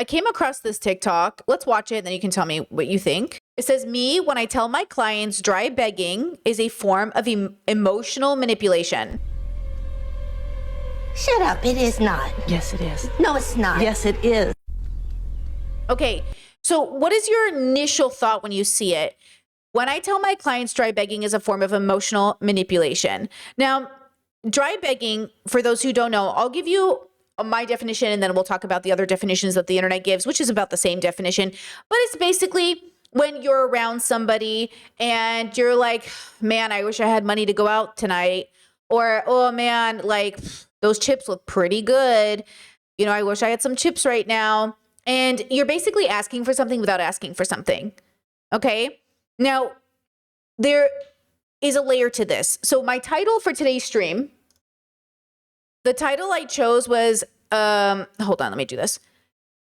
I came across this TikTok. Let's watch it, and then you can tell me what you think. It says, me, when I tell my clients dry begging is a form of emotional manipulation. Shut up, it is not. Yes, it is. No, it's not. Yes, it is. Okay, so what is your initial thought when you see it? When I tell my clients dry begging is a form of emotional manipulation. Now, dry begging, for those who don't know, I'll give you my definition and then we'll talk about the other definitions that the internet gives, which is about the same definition. But it's basically when you're around somebody and you're like, man, I wish I had money to go out tonight. Or, oh man, like those chips look pretty good. You know, I wish I had some chips right now. And you're basically asking for something without asking for something. Okay? Now, there is a layer to this. So my title for today's stream, the title I chose was, hold on, let me do this,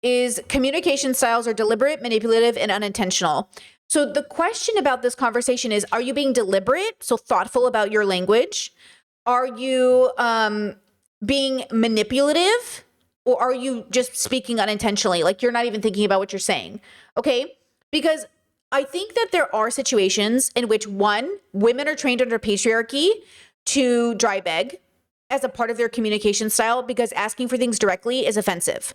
is communication styles are deliberate, manipulative, and unintentional. So the question about this conversation is, are you being deliberate, so thoughtful about your language? Are you being manipulative? Or are you just speaking unintentionally? Like you're not even thinking about what you're saying, okay? Because I think that there are situations in which, one, women are trained under patriarchy to dry beg as a part of their communication style because asking for things directly is offensive.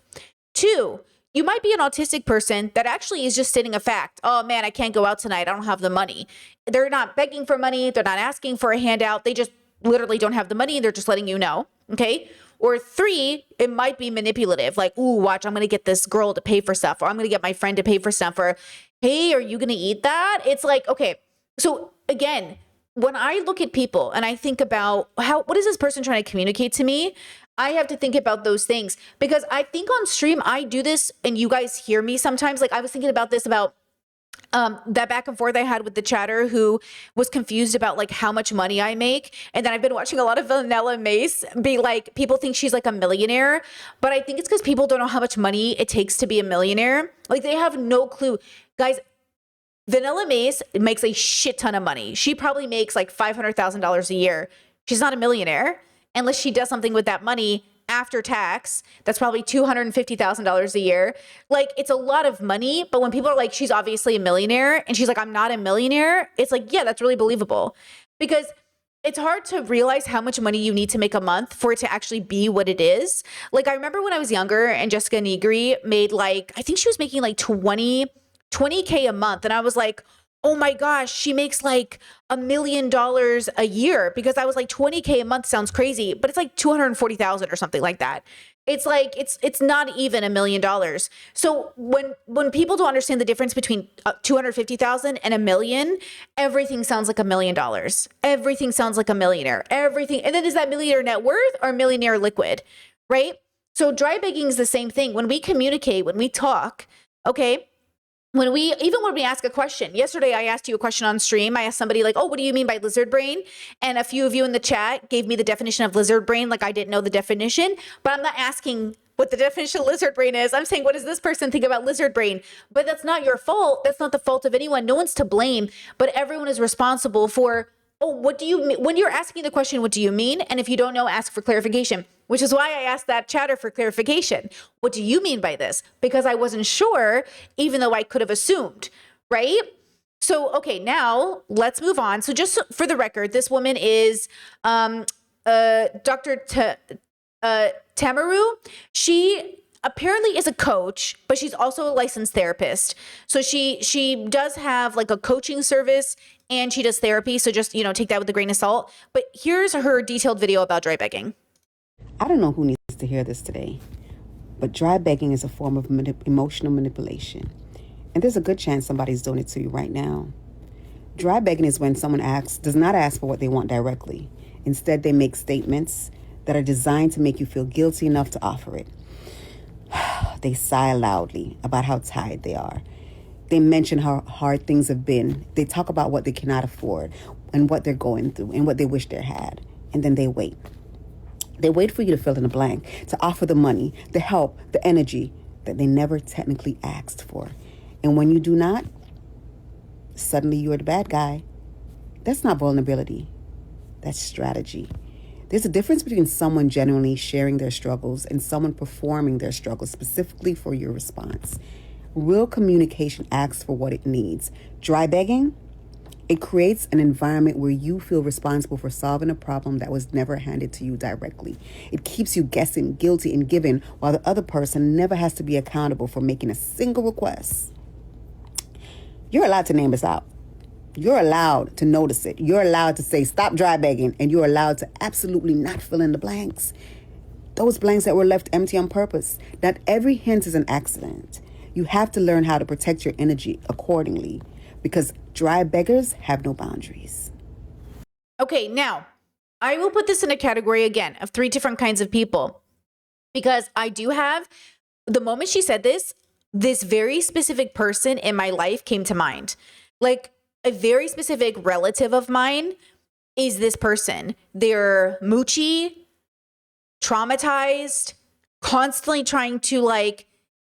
Two, you might be an autistic person that actually is just stating a fact. Oh man, I can't go out tonight. I don't have the money. They're not begging for money. They're not asking for a handout. They just literally don't have the money and they're just letting you know, okay? Or three, it might be manipulative. Like, ooh, watch, I'm going to get this girl to pay for stuff, or I'm going to get my friend to pay for stuff, or hey, are you going to eat that? It's like, okay. So again, when I look at people and I think about what is this person trying to communicate to me? I have to think about those things because I think on stream, I do this and you guys hear me sometimes. Like I was thinking about this about that back and forth I had with the chatter who was confused about like how much money I make. And then I've been watching a lot of Vanilla Mace be like, people think she's like a millionaire, but I think it's because people don't know how much money it takes to be a millionaire. Like they have no clue. Guys, Vanilla Mace makes a shit ton of money. She probably makes like $500,000 a year. She's not a millionaire unless she does something with that money after tax. That's probably $250,000 a year. Like it's a lot of money, but when people are like, she's obviously a millionaire and she's like, I'm not a millionaire. It's like, yeah, that's really believable because it's hard to realize how much money you need to make a month for it to actually be what it is. Like I remember when I was younger and Jessica Negri made like, I think she was making like 20K a month. And I was like, oh my gosh, she makes like $1 million a year because I was like 20K a month sounds crazy, but it's like 240,000 or something like that. It's like, it's not even $1 million. So when people don't understand the difference between 250,000 and $1 million, everything sounds like $1 million. Everything sounds like a millionaire, everything. And then is that millionaire net worth or millionaire liquid, right? So dry begging is the same thing. When we communicate, when we talk, okay, when we ask a question, yesterday I asked you a question on stream. I asked somebody like, oh, what do you mean by lizard brain? And a few of you in the chat gave me the definition of lizard brain. Like I didn't know the definition, but I'm not asking what the definition of lizard brain is. I'm saying, what does this person think about lizard brain? But that's not your fault. That's not the fault of anyone. No one's to blame, but everyone is responsible for, oh, what do you mean? When you're asking the question, what do you mean? And if you don't know, ask for clarification, which is why I asked that chatter for clarification. What do you mean by this? Because I wasn't sure, even though I could have assumed, right? So, okay, now let's move on. So just for the record, this woman is Dr. Tamaru. She apparently is a coach, but she's also a licensed therapist. So she does have like a coaching service and she does therapy. So just, take that with a grain of salt. But here's her detailed video about dry begging. I don't know who needs to hear this today, but dry begging is a form of emotional manipulation. And there's a good chance somebody's doing it to you right now. Dry begging is when someone does not ask for what they want directly. Instead, they make statements that are designed to make you feel guilty enough to offer it. They sigh loudly about how tired they are. They mention how hard things have been. They talk about what they cannot afford and what they're going through and what they wish they had. And then they wait. They wait for you to fill in a blank, to offer the money, the help, the energy that they never technically asked for. And when you do not, suddenly you're the bad guy. That's not vulnerability. That's strategy. There's a difference between someone genuinely sharing their struggles and someone performing their struggles specifically for your response. Real communication asks for what it needs. Dry begging, it creates an environment where you feel responsible for solving a problem that was never handed to you directly. It keeps you guessing, guilty, and giving, while the other person never has to be accountable for making a single request. You're allowed to name this out. You're allowed to notice it. You're allowed to say, stop dry begging, and you're allowed to absolutely not fill in the blanks. Those blanks that were left empty on purpose. Not every hint is an accident. You have to learn how to protect your energy accordingly, because dry beggars have no boundaries. Okay, now I will put this in a category again of 3 different kinds of people, because I do have, the moment she said this very specific person in my life came to mind. Like a very specific relative of mine is this person. They're moochy, traumatized, constantly trying to like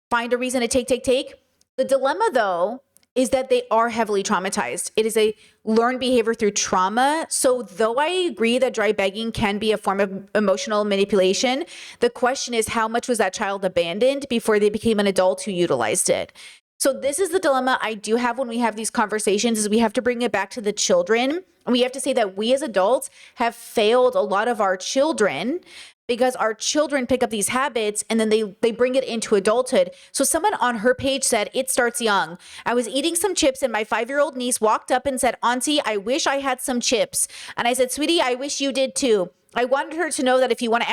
find a reason to take. The dilemma though is that they are heavily traumatized. It is a learned behavior through trauma. So though I agree that dry begging can be a form of emotional manipulation, the question is how much was that child abandoned before they became an adult who utilized it? So this is the dilemma I do have when we have these conversations, is we have to bring it back to the children. And we have to say that we as adults have failed a lot of our children, because our children pick up these habits and then they bring it into adulthood. So someone on her page said, it starts young. I was eating some chips and my 5-year-old niece walked up and said, Auntie, I wish I had some chips. And I said, sweetie, I wish you did too. I wanted her to know that if you want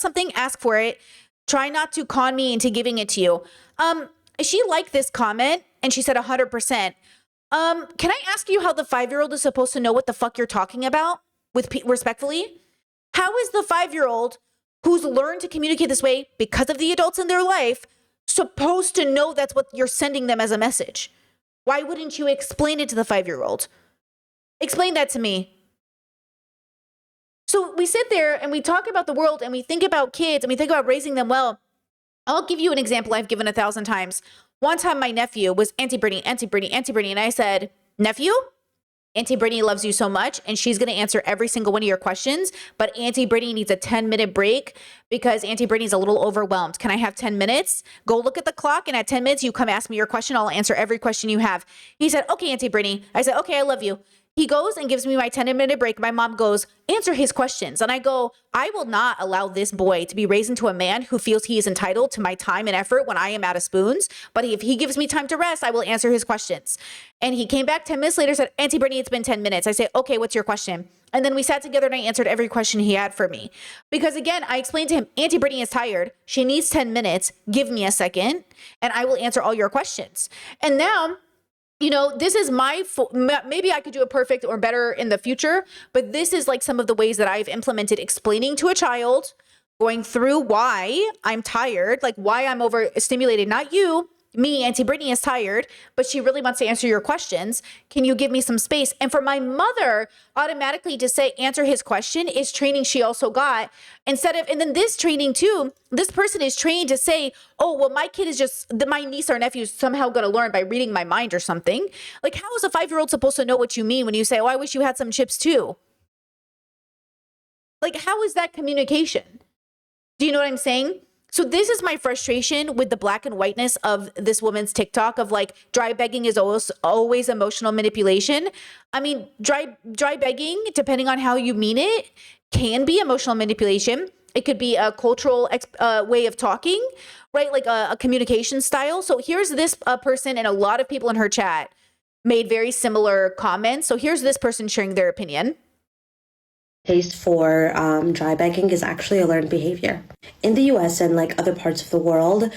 something, ask for it. Try not to con me into giving it to you. She liked this comment and she said 100%. Can I ask you how the 5-year-old is supposed to know what the fuck you're talking about respectfully? How is the 5-year-old who's learned to communicate this way because of the adults in their life supposed to know that's what you're sending them as a message? Why wouldn't you explain it to the 5-year-old? Explain that to me. So we sit there and we talk about the world and we think about kids and we think about raising them well. I'll give you an example I've given 1,000 times. One time my nephew was Auntie Brittany. And I said, nephew? Auntie Brittany loves you so much and she's going to answer every single one of your questions, but Auntie Brittany needs a 10-minute break because Auntie Brittany's a little overwhelmed. Can I have 10 minutes? Go look at the clock and at 10 minutes, you come ask me your question. I'll answer every question you have. He said, okay, Auntie Brittany. I said, okay, I love you. He goes and gives me my 10-minute break. My mom goes, answer his questions. And I go, I will not allow this boy to be raised into a man who feels he is entitled to my time and effort when I am out of spoons. But if he gives me time to rest, I will answer his questions. And he came back 10 minutes later, said, Auntie Brittany, it's been 10 minutes. I say, okay, what's your question? And then we sat together and I answered every question he had for me. Because again, I explained to him, Auntie Brittany is tired. She needs 10 minutes. Give me a second and I will answer all your questions. And now, you know, this is maybe I could do it perfect or better in the future, but this is like some of the ways that I've implemented explaining to a child, going through why I'm tired, like why I'm overstimulated, not you. Me, Auntie Brittany is tired, but she really wants to answer your questions. Can you give me some space? And for my mother automatically to say, answer his question is training she also got and then this training too, this person is trained to say, oh, well, my kid is my niece or nephew is somehow going to learn by reading my mind or something. Like, how is a 5-year-old supposed to know what you mean when you say, oh, I wish you had some chips too? Like, how is that communication? Do you know what I'm saying? So this is my frustration with the black and whiteness of this woman's TikTok of like dry begging is always emotional manipulation. I mean, dry begging, depending on how you mean it, can be emotional manipulation. It could be a cultural way of talking, right? Like a communication style. So here's this person and a lot of people in her chat made very similar comments. So here's this person sharing their opinion. Taste for dry begging is actually a learned behavior. In the US and like other parts of the world,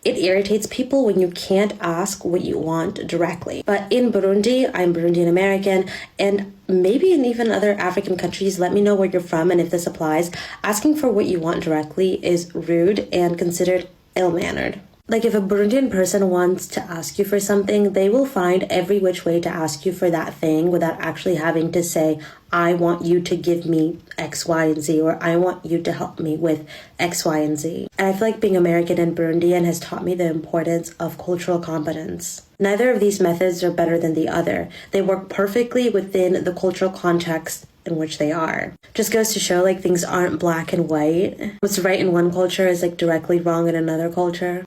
it irritates people when you can't ask what you want directly. But in Burundi, I'm Burundian American, and maybe in even other African countries, let me know where you're from and if this applies, asking for what you want directly is rude and considered ill-mannered. Like if a Burundian person wants to ask you for something, they will find every which way to ask you for that thing without actually having to say, I want you to give me X, Y, and Z, or I want you to help me with X, Y, and Z. And I feel like being American and Burundian has taught me the importance of cultural competence. Neither of these methods are better than the other. They work perfectly within the cultural context in which they are. Just goes to show like things aren't black and white. What's right in one culture is like directly wrong in another culture.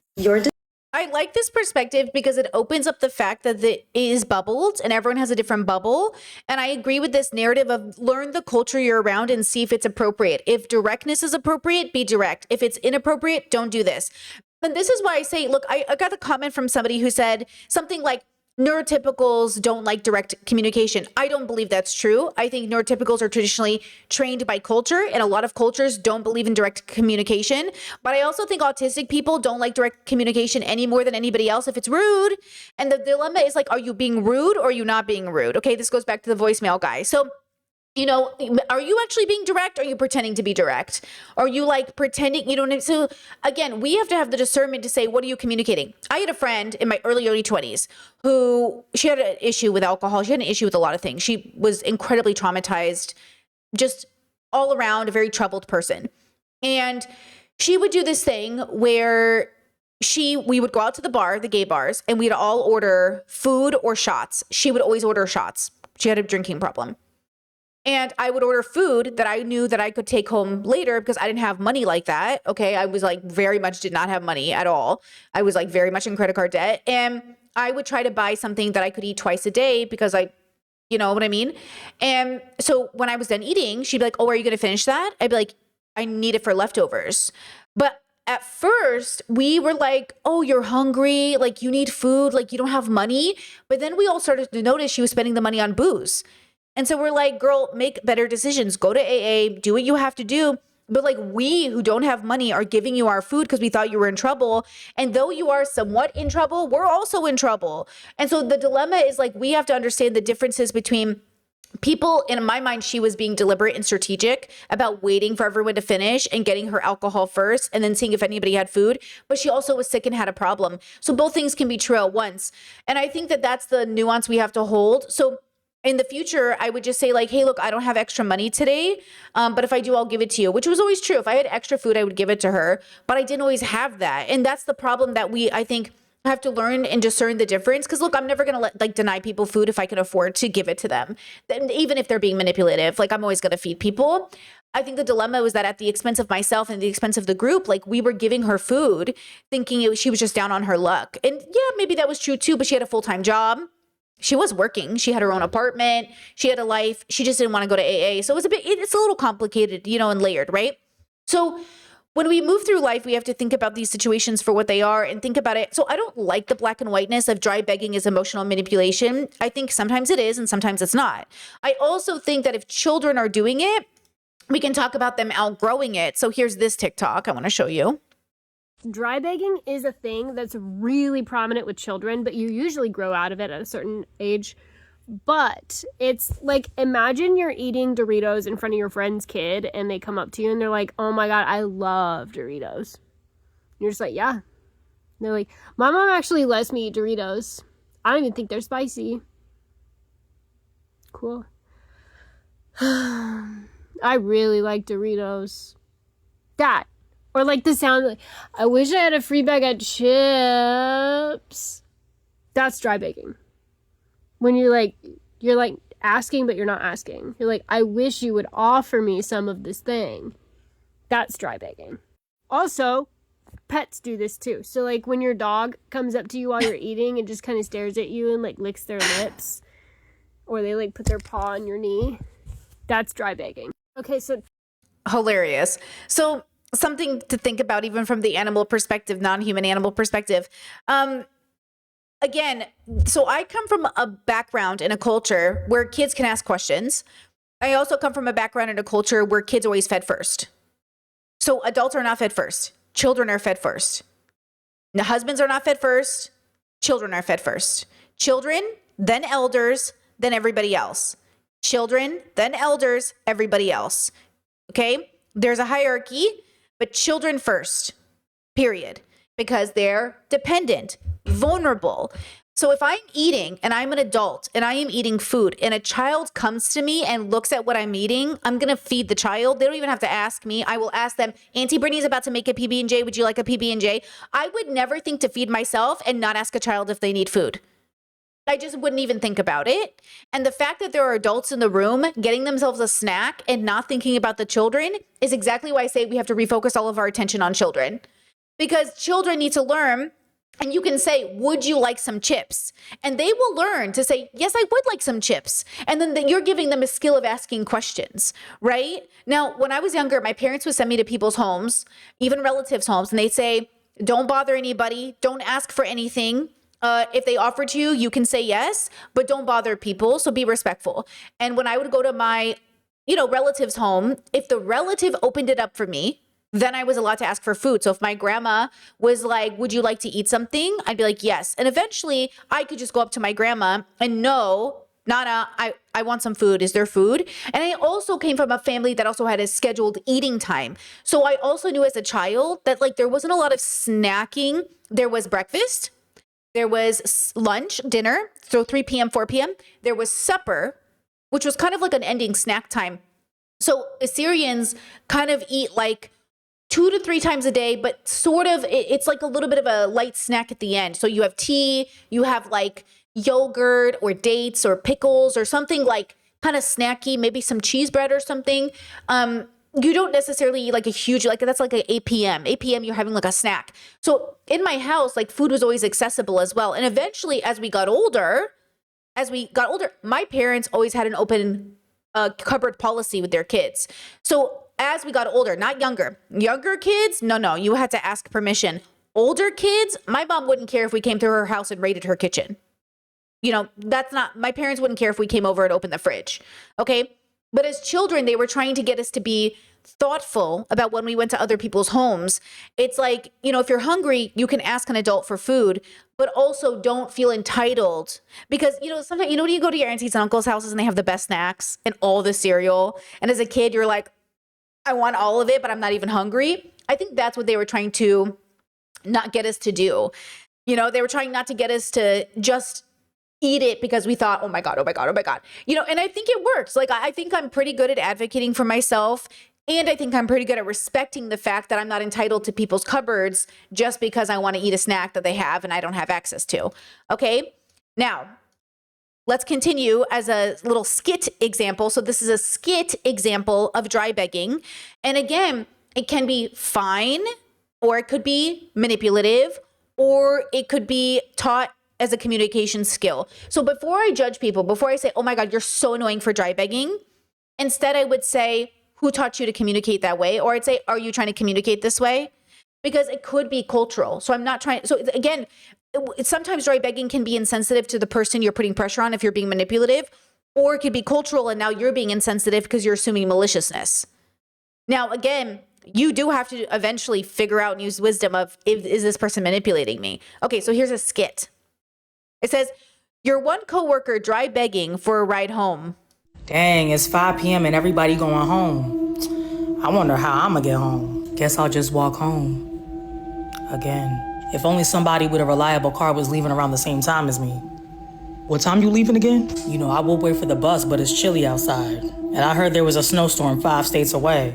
I like this perspective because it opens up the fact that it is bubbled and everyone has a different bubble. And I agree with this narrative of learn the culture you're around and see if it's appropriate. If directness is appropriate, be direct. If it's inappropriate, don't do this. And this is why I say, look, I got a comment from somebody who said something like, neurotypicals don't like direct communication. I don't believe that's true. I think neurotypicals are traditionally trained by culture, and a lot of cultures don't believe in direct communication. But I also think autistic people don't like direct communication any more than anybody else if it's rude. And the dilemma is like, are you being rude or are you not being rude? Okay, this goes back to the voicemail guy. So, you know, are you actually being direct? Or are you pretending to be direct? Are you like pretending you don't? So again, we have to have the discernment to say, what are you communicating? I had a friend in my early 20s who she had an issue with alcohol. She had an issue with a lot of things. She was incredibly traumatized, just all around a very troubled person. And she would do this thing where we would go out to the bar, the gay bars, and we'd all order food or shots. She would always order shots. She had a drinking problem. And I would order food that I knew that I could take home later because I didn't have money like that. Okay. I was like very much did not have money at all. I was like very much in credit card debt. And I would try to buy something that I could eat twice a day because you know what I mean? And so when I was done eating, she'd be like, oh, are you going to finish that? I'd be like, I need it for leftovers. But at first we were like, oh, you're hungry. Like you need food. Like you don't have money. But then we all started to notice she was spending the money on booze. And so we're like, girl, make better decisions. Go to AA, do what you have to do. But like we who don't have money are giving you our food because we thought you were in trouble. And though you are somewhat in trouble, we're also in trouble. And so the dilemma is like, we have to understand the differences between people. In my mind, she was being deliberate and strategic about waiting for everyone to finish and getting her alcohol first and then seeing if anybody had food. But she also was sick and had a problem. So both things can be true at once. And I think that that's the nuance we have to hold. So in the future, I would just say like, hey, look, I don't have extra money today, but if I do, I'll give it to you, which was always true. If I had extra food, I would give it to her, but I didn't always have that. And that's the problem that I think, have to learn and discern the difference. Because look, I'm never going to deny people food if I can afford to give it to them. Then even if they're being manipulative, like I'm always going to feed people. I think the dilemma was that at the expense of myself and the expense of the group, like we were giving her food thinking she was just down on her luck. And yeah, maybe that was true too, but she had a full-time job. She was working. She had her own apartment. She had a life. She just didn't want to go to AA. So it's a little complicated, and layered, right? So when we move through life, we have to think about these situations for what they are and think about it. So I don't like the black and whiteness of dry begging as emotional manipulation. I think sometimes it is and sometimes it's not. I also think that if children are doing it, we can talk about them outgrowing it. So here's this TikTok I want to show you. Dry begging is a thing that's really prominent with children, but you usually grow out of it at a certain age. But it's like, imagine you're eating Doritos in front of your friend's kid and they come up to you and they're like, oh my God, I love Doritos. You're just like, yeah. And they're like, my mom actually lets me eat Doritos. I don't even think they're spicy. Cool. I really like Doritos. That. Or like the sound, like, I wish I had a free bag of chips. That's dry begging. When you're like asking, but you're not asking. You're like, I wish you would offer me some of this thing. That's dry begging. Also, pets do this too. So like when your dog comes up to you while you're eating and just kind of stares at you and like licks their lips, or they like put their paw on your knee, that's dry begging. Okay, so. Hilarious. So something to think about even from the animal perspective, non-human animal perspective. Again, so I come from a background in a culture where kids can ask questions. I also come from a background in a culture where kids always fed first. So adults are not fed first. Children are fed first. The husbands are not fed first. Children are fed first. Children, then elders, then everybody else. Children, then elders, everybody else. Okay? There's a hierarchy. But children first, period, because they're dependent, vulnerable. So if I'm eating and I'm an adult and I am eating food and a child comes to me and looks at what I'm eating, I'm going to feed the child. They don't even have to ask me. I will ask them, Auntie Brittany's about to make a PB&J. Would you like a PB&J? I would never think to feed myself and not ask a child if they need food. I just wouldn't even think about it. And the fact that there are adults in the room getting themselves a snack and not thinking about the children is exactly why I say we have to refocus all of our attention on children. Because children need to learn, and you can say, would you like some chips? And they will learn to say, yes, I would like some chips. And then you're giving them a skill of asking questions, right? Now, when I was younger, my parents would send me to people's homes, even relatives' homes, and they'd say, don't bother anybody, don't ask for anything. If they offer to you, you can say yes, but don't bother people. So be respectful. And when I would go to my, relative's home, if the relative opened it up for me, then I was allowed to ask for food. So if my grandma was like, would you like to eat something? I'd be like, yes. And eventually I could just go up to my grandma and no, Nana, I want some food. Is there food? And I also came from a family that also had a scheduled eating time. So I also knew as a child that like there wasn't a lot of snacking. There was breakfast. There was lunch, dinner, so 3 p.m., 4 p.m. There was supper, which was kind of like an ending snack time. So Assyrians kind of eat like 2 to 3 times a day, but sort of, it's like a little bit of a light snack at the end. So you have tea, you have like yogurt or dates or pickles or something like kind of snacky, maybe some cheese bread or something. You don't necessarily eat like a huge, like that's like a 8 p.m. 8 p.m. you're having like a snack. So in my house, like food was always accessible as well. And eventually as we got older, my parents always had an open cupboard policy with their kids. So as we got older, not younger kids, no, you had to ask permission. Older kids, my mom wouldn't care if we came to her house and raided her kitchen. My parents wouldn't care if we came over and opened the fridge. Okay. But as children, they were trying to get us to be thoughtful about when we went to other people's homes. It's like, if you're hungry, you can ask an adult for food, but also don't feel entitled because, sometimes, when you go to your aunties and uncles' houses and they have the best snacks and all the cereal. And as a kid, you're like, I want all of it, but I'm not even hungry. I think that's what they were trying to not get us to do. They were trying not to get us to just eat it because we thought, oh my God. And I think it works. Like, I think I'm pretty good at advocating for myself. And I think I'm pretty good at respecting the fact that I'm not entitled to people's cupboards just because I want to eat a snack that they have and I don't have access to. Okay. Now, let's continue as a little skit example. So this is a skit example of dry begging. And again, it can be fine, or it could be manipulative, or it could be taught as a communication skill. So before I judge people, before I say, oh my God, you're so annoying for dry begging, instead I would say, who taught you to communicate that way? Or I'd say, are you trying to communicate this way? Because it could be cultural. So I'm not trying. So again, sometimes dry begging can be insensitive to the person you're putting pressure on if you're being manipulative, or it could be cultural and now you're being insensitive because you're assuming maliciousness. Now, again, you do have to eventually figure out and use wisdom of, is this person manipulating me? Okay, so here's a skit. It says, your one coworker dry begging for a ride home. Dang, it's 5 p.m. and everybody going home. I wonder how I'm gonna get home. Guess I'll just walk home. Again. If only somebody with a reliable car was leaving around the same time as me. What time you leaving again? I will wait for the bus, but it's chilly outside. And I heard there was a snowstorm 5 states away.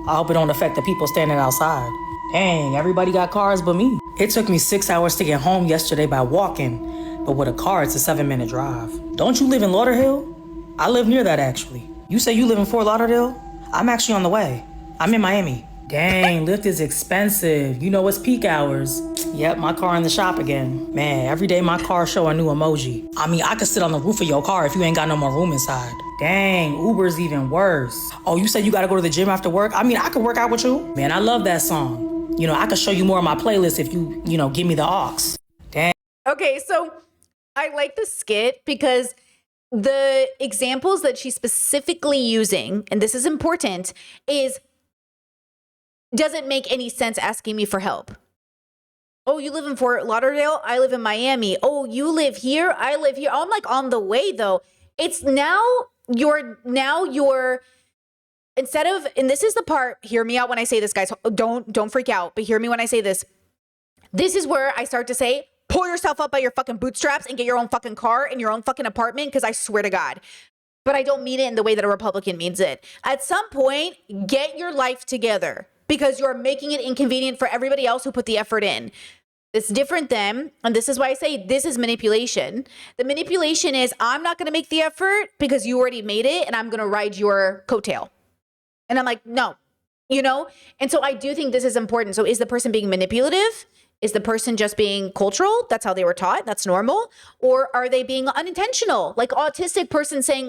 I hope it don't affect the people standing outside. Dang, everybody got cars but me. It took me 6 hours to get home yesterday by walking. But with a car, it's a 7-minute drive. Don't you live in Lauderhill? I live near that, actually. You say you live in Fort Lauderdale? I'm actually on the way. I'm in Miami. Dang, Lyft is expensive. It's peak hours. Yep, my car in the shop again. Man, every day my car show a new emoji. I could sit on the roof of your car if you ain't got no more room inside. Dang, Uber's even worse. Oh, you said you gotta go to the gym after work? I could work out with you. Man, I love that song. I could show you more of my playlist if you, give me the aux. Dang. Okay, so I like the skit because the examples that she's specifically using, and this is important, doesn't make any sense asking me for help. Oh, you live in Fort Lauderdale? I live in Miami. Oh, you live here? I live here. I'm like on the way though. It's now you're instead of, and this is the part, hear me out when I say this, guys. Don't freak out, but hear me when I say this. This is where I start to say, pull yourself up by your fucking bootstraps and get your own fucking car and your own fucking apartment, because I swear to God. But I don't mean it in the way that a Republican means it. At some point, get your life together because you're making it inconvenient for everybody else who put the effort in. It's different than, and this is why I say this is manipulation. The manipulation is I'm not going to make the effort because you already made it and I'm going to ride your coattail. And I'm like, no, you know? And so I do think this is important. So is the person being manipulative? Is the person just being cultural? That's how they were taught. That's normal. Or are they being unintentional? Like autistic person saying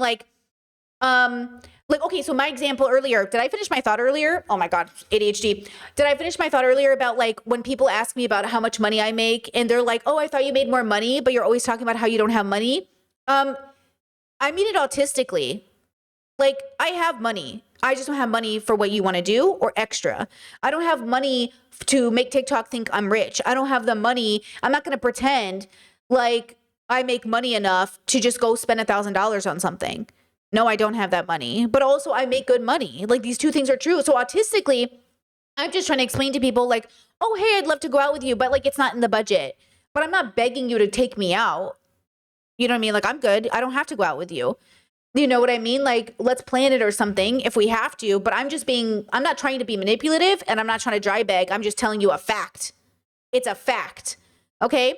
okay, so my example earlier, did I finish my thought earlier? Oh my God, ADHD. Did I finish my thought earlier about like when people ask me about how much money I make and they're like, oh, I thought you made more money, but you're always talking about how you don't have money. I mean it autistically. Like I have money. I just don't have money for what you want to do or extra. I don't have money to make TikTok think I'm rich. I don't have the money. I'm not going to pretend like I make money enough to just go spend $1,000 on something. No, I don't have that money, but also I make good money. Like these two things are true. So autistically, I'm just trying to explain to people like, oh, hey, I'd love to go out with you, but like it's not in the budget. But I'm not begging you to take me out. You know what I mean? Like I'm good. I don't have to go out with you. You know what I mean? Like let's plan it or something if we have to. But I'm not trying to be manipulative and I'm not trying to dry beg. I'm just telling you a fact. It's a fact. Okay?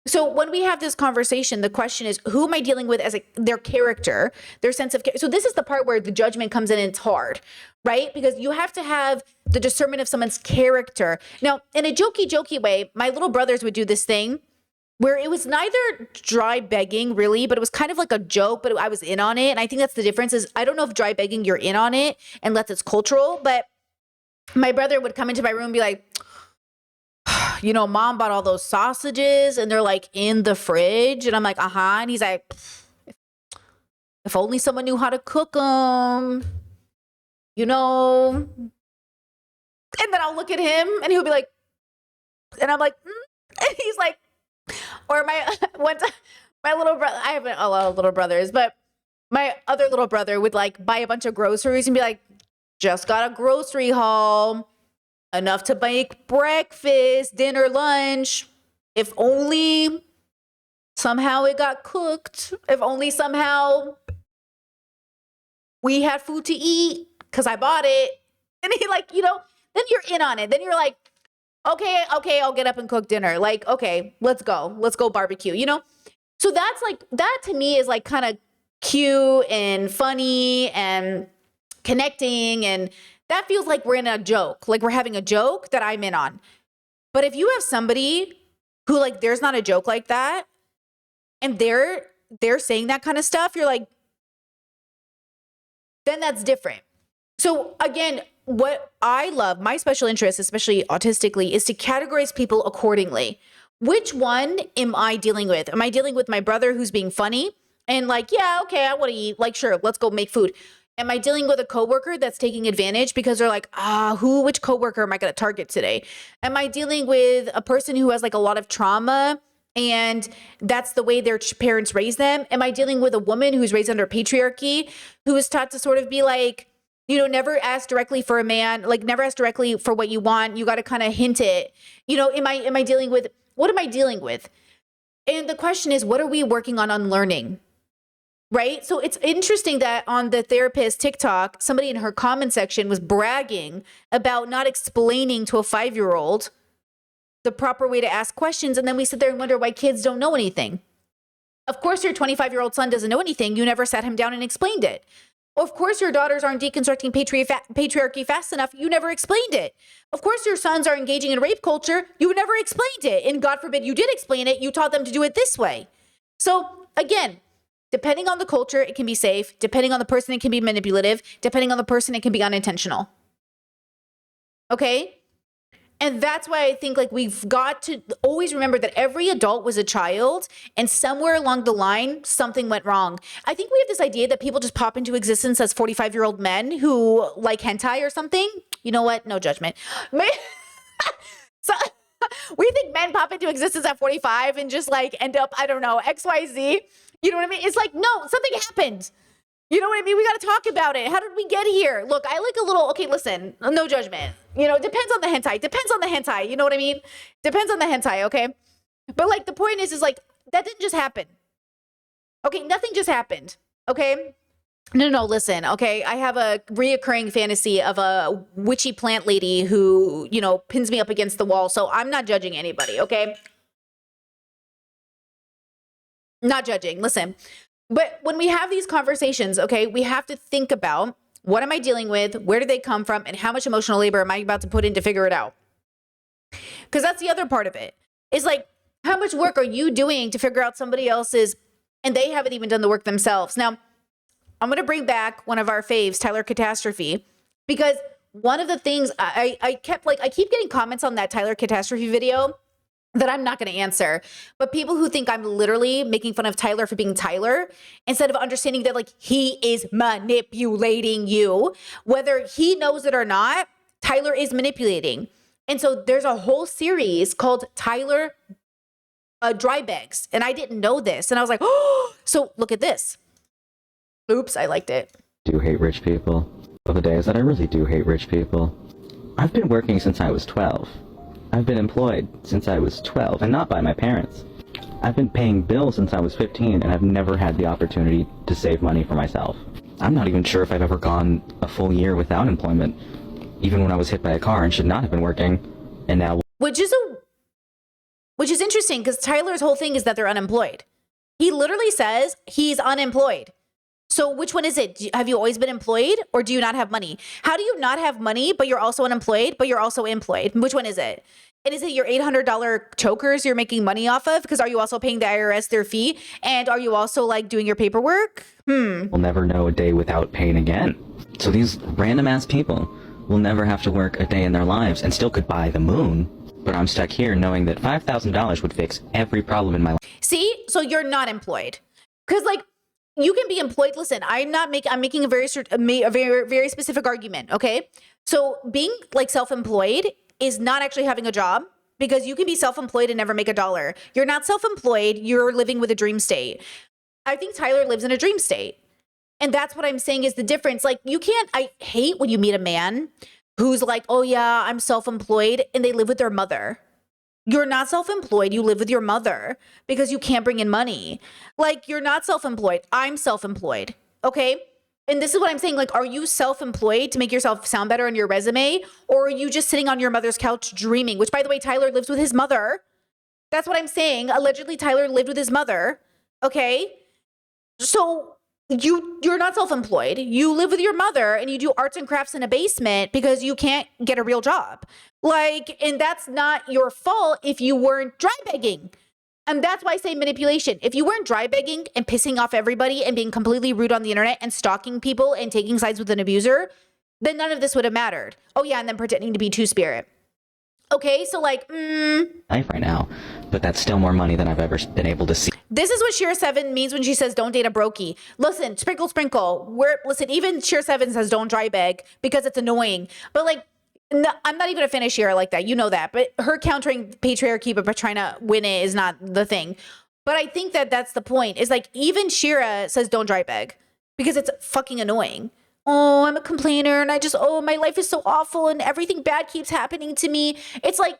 So when we have this conversation, the question is, who am I dealing with as their character, their sense of So this is the part where the judgment comes in and it's hard, right? Because you have to have the discernment of someone's character. Now, in a jokey way, my little brothers would do this thing where it was neither dry begging really, but it was kind of like a joke, but I was in on it. And I think that's the difference is I don't know if dry begging, you're in on it unless it's cultural, but my brother would come into my room and be like, you know, mom bought all those sausages and they're like in the fridge. And I'm like, and he's like, if only someone knew how to cook them, you know. And then I'll look at him and he'll be like, and I'm like, and he's like, or my little brother, I have a lot of little brothers, but my other little brother would like buy a bunch of groceries and be like, just got a grocery haul. Enough to make breakfast, dinner, lunch. If only somehow it got cooked. If only somehow we had food to eat because I bought it. And he like, you know, then you're in on it. Then you're like, okay, I'll get up and cook dinner. Like, okay, let's go barbecue, you know? So that's like, that to me is like kind of cute and funny and connecting, and that feels like we're in a joke, like we're having a joke that I'm in on. But if you have somebody who like, there's not a joke like that, and they're saying that kind of stuff, you're like, then that's different. So again, what I love, my special interest, especially autistically, is to categorize people accordingly. Which one am I dealing with? Am I dealing with my brother who's being funny and like, yeah, okay, I want to eat, like, sure, let's go make food. Am I dealing with a coworker that's taking advantage because they're like, which coworker am I going to target today? Am I dealing with a person who has like a lot of trauma and that's the way their parents raised them? Am I dealing with a woman who's raised under patriarchy, who is taught to sort of be like, you know, never ask directly for a man, like never ask directly for what you want. You got to kind of hint it. You know, am I dealing with, what am I dealing with? And the question is, what are we working on unlearning? Right? So it's interesting that on the therapist TikTok, somebody in her comment section was bragging about not explaining to a 5-year-old the proper way to ask questions. And then we sit there and wonder why kids don't know anything. Of course, your 25-year-old son doesn't know anything. You never sat him down and explained it. Of course, your daughters aren't deconstructing patriarchy fast enough. You never explained it. Of course, your sons are engaging in rape culture. You never explained it. And God forbid you did explain it. You taught them to do it this way. So again, depending on the culture, it can be safe. Depending on the person, it can be manipulative. Depending on the person, it can be unintentional. Okay? And that's why I think like we've got to always remember that every adult was a child and somewhere along the line, something went wrong. I think we have this idea that people just pop into existence as 45-year-old men who like hentai or something. You know what? No judgment. So we think men pop into existence at 45 and just like end up, I don't know, XYZ. You know what I mean? It's like, no, something happened. You know what I mean? We got to talk about it. How did we get here? Look, I like a little, okay, listen, no judgment. You know, depends on the hentai. Depends on the hentai. You know what I mean? Depends on the hentai, okay? But like the point is like, that didn't just happen. Okay, nothing just happened, okay? No, listen, okay? I have a reoccurring fantasy of a witchy plant lady who, pins me up against the wall. So I'm not judging anybody, okay? Not judging. Listen. But when we have these conversations, okay, we have to think about, what am I dealing with? Where do they come from? And how much emotional labor am I about to put in to figure it out? Because that's the other part of it. It's like, how much work are you doing to figure out somebody else's, and they haven't even done the work themselves? Now, I'm going to bring back one of our faves, Tyler Catastrophe, because one of the things I keep getting comments on that Tyler Catastrophe video that I'm not going to answer, but people who think I'm literally making fun of Tyler for being Tyler, instead of understanding that like he is manipulating you, whether he knows it or not, Tyler is manipulating. And so there's a whole series called Tyler Dry Bags, and I didn't know this. And I was like, oh, so look at this. Oops, I liked it. I do hate rich people. Of the days that I really do hate rich people. I've been working since I was 12. I've been employed since I was 12, and not by my parents. I've been paying bills since I was 15, and I've never had the opportunity to save money for myself. I'm not even sure if I've ever gone a full year without employment, even when I was hit by a car and should not have been working, and now... Which is interesting, because Tyler's whole thing is that they're unemployed. He literally says he's unemployed. So which one is it? Have you always been employed, or do you not have money? How do you not have money, but you're also unemployed, but you're also employed? Which one is it? And is it your $800 chokers you're making money off of? Because are you also paying the IRS their fee? And are you also like doing your paperwork? We'll never know a day without pain again. So these random ass people will never have to work a day in their lives and still could buy the moon. But I'm stuck here knowing that $5,000 would fix every problem in my life. See, so you're not employed. Because like, you can be employed. Listen, I'm making a very specific argument. Okay. So being like self-employed is not actually having a job, because you can be self-employed and never make a dollar. You're not self-employed. You're living with a dream state. I think Tyler lives in a dream state. And that's what I'm saying is the difference. Like I hate when you meet a man who's like, oh yeah, I'm self-employed, and they live with their mother. You're not self-employed. You live with your mother because you can't bring in money. Like, you're not self-employed. I'm self-employed. Okay. And this is what I'm saying. Like, are you self-employed to make yourself sound better on your resume? Or are you just sitting on your mother's couch dreaming? Which, by the way, Tyler lives with his mother. That's what I'm saying. Allegedly, Tyler lived with his mother. Okay. So you're not self-employed. You live with your mother and you do arts and crafts in a basement because you can't get a real job. Like, and that's not your fault if you weren't dry begging. And that's why I say manipulation. If you weren't dry begging and pissing off everybody and being completely rude on the internet and stalking people and taking sides with an abuser, then none of this would have mattered. Oh yeah, and then pretending to be two-spirit. Okay, so like, life right now, but that's still more money than I've ever been able to see. This is what Sheer 7 means when she says don't date a brokey. Listen, sprinkle. Listen, even Sheer 7 says don't dry beg because it's annoying. But like, no, I'm not even gonna finish Sheer like that. You know that. But her countering patriarchy but trying to win it is not the thing. But I think that that's the point. Is like even Shira says don't dry beg because it's fucking annoying. Oh, I'm a complainer and my life is so awful and everything bad keeps happening to me. It's like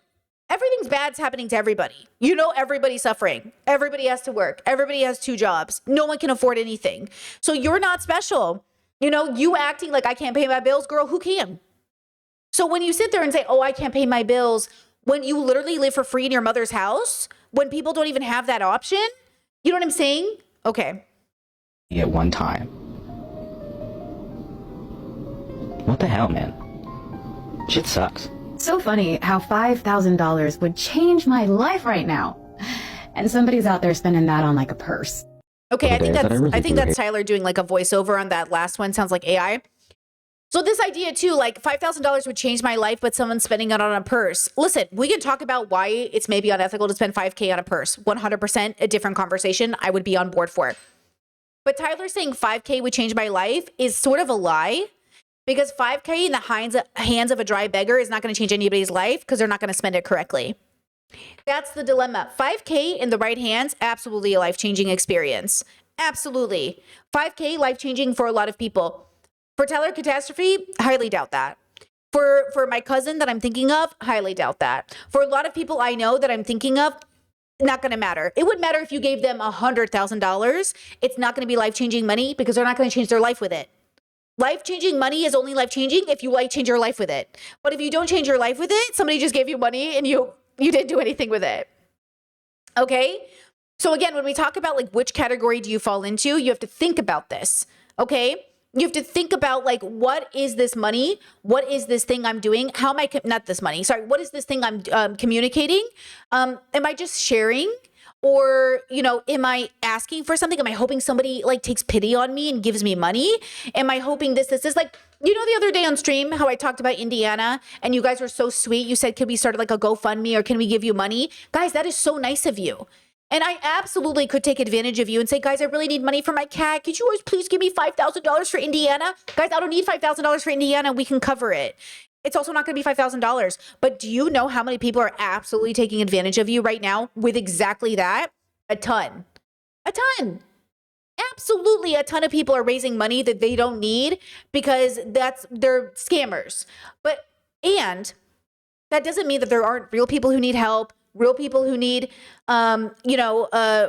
everything's bad's happening to everybody. You know, everybody's suffering. Everybody has to work. Everybody has 2 jobs. No one can afford anything. So you're not special. You know, you acting like I can't pay my bills, girl, who can? So when you sit there and say, oh, I can't pay my bills, when you literally live for free in your mother's house, when people don't even have that option, you know what I'm saying? Okay. At one time. What the hell, man? Shit sucks. So funny how $5,000 would change my life right now. And somebody's out there spending that on like a purse. Okay, I think that's Tyler doing like a voiceover on that last one. Sounds like AI. So this idea too, like $5,000 would change my life, but someone's spending it on a purse. Listen, we can talk about why it's maybe unethical to spend $5,000 on a purse. 100% a different conversation. I would be on board for it. But Tyler saying $5,000 would change my life is sort of a lie. Because $5,000 in the hands of a dry beggar is not going to change anybody's life because they're not going to spend it correctly. That's the dilemma. $5,000 in the right hands, absolutely a life-changing experience. Absolutely. $5,000 life-changing for a lot of people. For Tyler Catastrophe, highly doubt that. For my cousin that I'm thinking of, highly doubt that. For a lot of people I know that I'm thinking of, not going to matter. It would matter if you gave them $100,000. It's not going to be life-changing money because they're not going to change their life with it. Life-changing money is only life-changing if you change your life with it. But if you don't change your life with it, somebody just gave you money and you didn't do anything with it. Okay? So again, when we talk about like which category do you fall into, you have to think about this. Okay? You have to think about like, what is this money? What is this thing I'm doing? How am I, not this money, sorry. What is this thing I'm communicating? Am I just sharing? Or, am I asking for something? Am I hoping somebody like takes pity on me and gives me money? Am I hoping this, like, the other day on stream, how I talked about Indiana and you guys were so sweet. You said, could we start like a GoFundMe or can we give you money? Guys, that is so nice of you. And I absolutely could take advantage of you and say, guys, I really need money for my cat. Could you always please give me $5,000 for Indiana? Guys, I don't need $5,000 for Indiana. We can cover it. It's also not going to be $5,000. But do you know how many people are absolutely taking advantage of you right now with exactly that? A ton. A ton. Absolutely a ton of people are raising money that they don't need because they're scammers. And that doesn't mean that there aren't real people who need help, real people who need,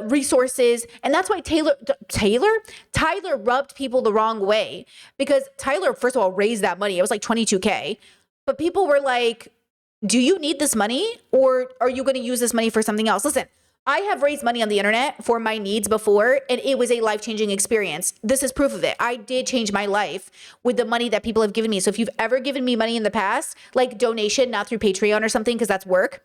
resources. And that's why Tyler rubbed people the wrong way because Tyler, first of all, raised that money. It was like $22K. But people were like, do you need this money or are you going to use this money for something else? Listen, I have raised money on the internet for my needs before, and it was a life-changing experience. This is proof of it. I did change my life with the money that people have given me. So if you've ever given me money in the past, like donation, not through Patreon or something, because that's work.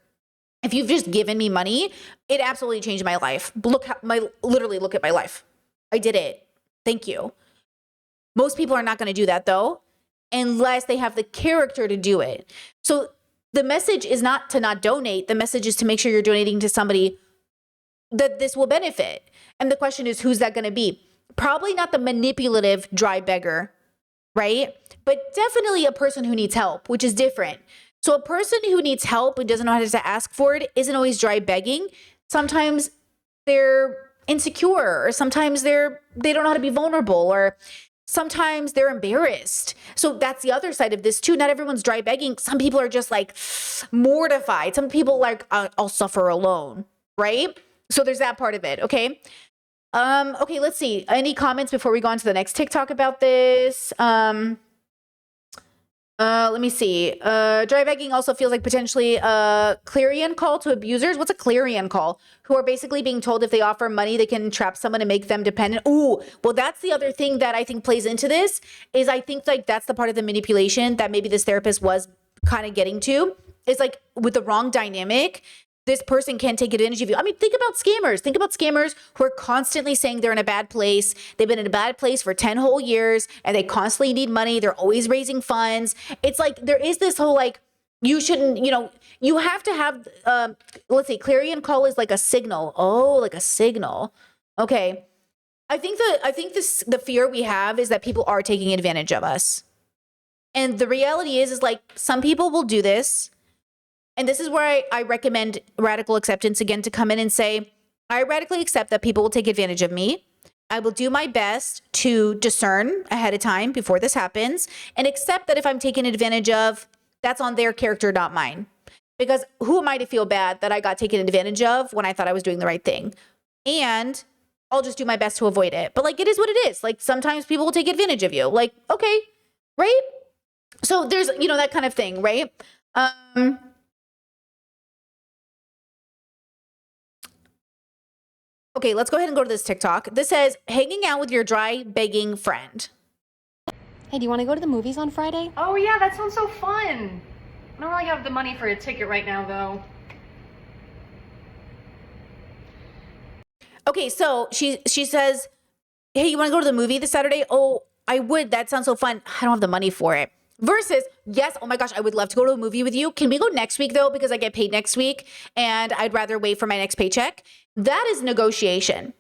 If you've just given me money, it absolutely changed my life. Literally look at my life. I did it. Thank you. Most people are not going to do that though, unless they have the character to do it. So the message is not to not donate. The message is to make sure you're donating to somebody that this will benefit. And the question is, who's that going to be? Probably not the manipulative dry beggar, right? But definitely a person who needs help, which is different. So a person who needs help and doesn't know how to ask for it isn't always dry begging. Sometimes they're insecure, or sometimes they don't know how to be vulnerable, or sometimes they're embarrassed. So that's the other side of this too. Not everyone's dry begging. Some people are just like mortified. Some people like, I'll suffer alone, right? So there's that part of it. Okay. Okay, let's see. Any comments before we go on to the next TikTok about this? Let me see. Dry begging also feels like potentially a clarion call to abusers. What's a clarion call? Who are basically being told if they offer money, they can trap someone and make them dependent. Ooh, well, that's the other thing that I think plays into this is I think like that's the part of the manipulation that maybe this therapist was kind of getting to is like with the wrong dynamic. This person can take advantage of you. I mean, think about scammers. Think about scammers who are constantly saying they're in a bad place. They've been in a bad place for 10 whole years and they constantly need money. They're always raising funds. It's like there is this whole like, you shouldn't, you have to have, let's say clarion call is like a signal. Oh, like a signal. Okay. I think the fear we have is that people are taking advantage of us. And the reality is like some people will do this. And this is where I recommend radical acceptance again to come in and say, I radically accept that people will take advantage of me. I will do my best to discern ahead of time before this happens and accept that if I'm taken advantage of, that's on their character, not mine. Because who am I to feel bad that I got taken advantage of when I thought I was doing the right thing? And I'll just do my best to avoid it. But like, it is what it is. Like sometimes people will take advantage of you. Like, okay, right? So there's, that kind of thing, right? Okay, let's go ahead and go to this TikTok. This says, hanging out with your dry begging friend. Hey, do you want to go to the movies on Friday? Oh yeah, that sounds so fun. I don't really have the money for a ticket right now though. Okay, so she says, hey, you want to go to the movie this Saturday? Oh, I would. That sounds so fun. I don't have the money for it. Versus, yes, oh my gosh, I would love to go to a movie with you. Can we go next week though? Because I get paid next week and I'd rather wait for my next paycheck. That is negotiation.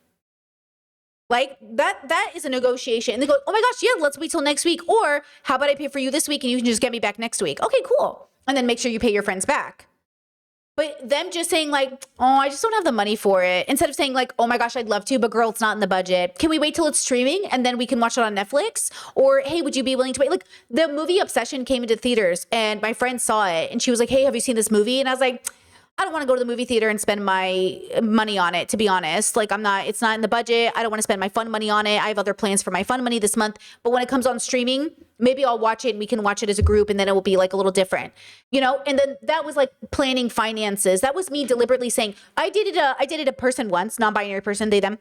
Like that is a negotiation. And they go, oh my gosh, yeah, let's wait till next week. Or how about I pay for you this week and you can just get me back next week? Okay, cool. And then make sure you pay your friends back. But them just saying like, oh, I just don't have the money for it. Instead of saying like, oh my gosh, I'd love to, but girl, it's not in the budget. Can we wait till it's streaming and then we can watch it on Netflix? Or, hey, would you be willing to wait? Like the movie Obsession came into theaters and my friend saw it and she was like, hey, have you seen this movie? And I was like, I don't want to go to the movie theater and spend my money on it, to be honest. Like it's not in the budget. I don't want to spend my fun money on it. I have other plans for my fun money this month. But when it comes on streaming, maybe I'll watch it and we can watch it as a group and then it will be like a little different, And then that was like planning finances. That was me deliberately saying, I dated a person once, non-binary person, they, them.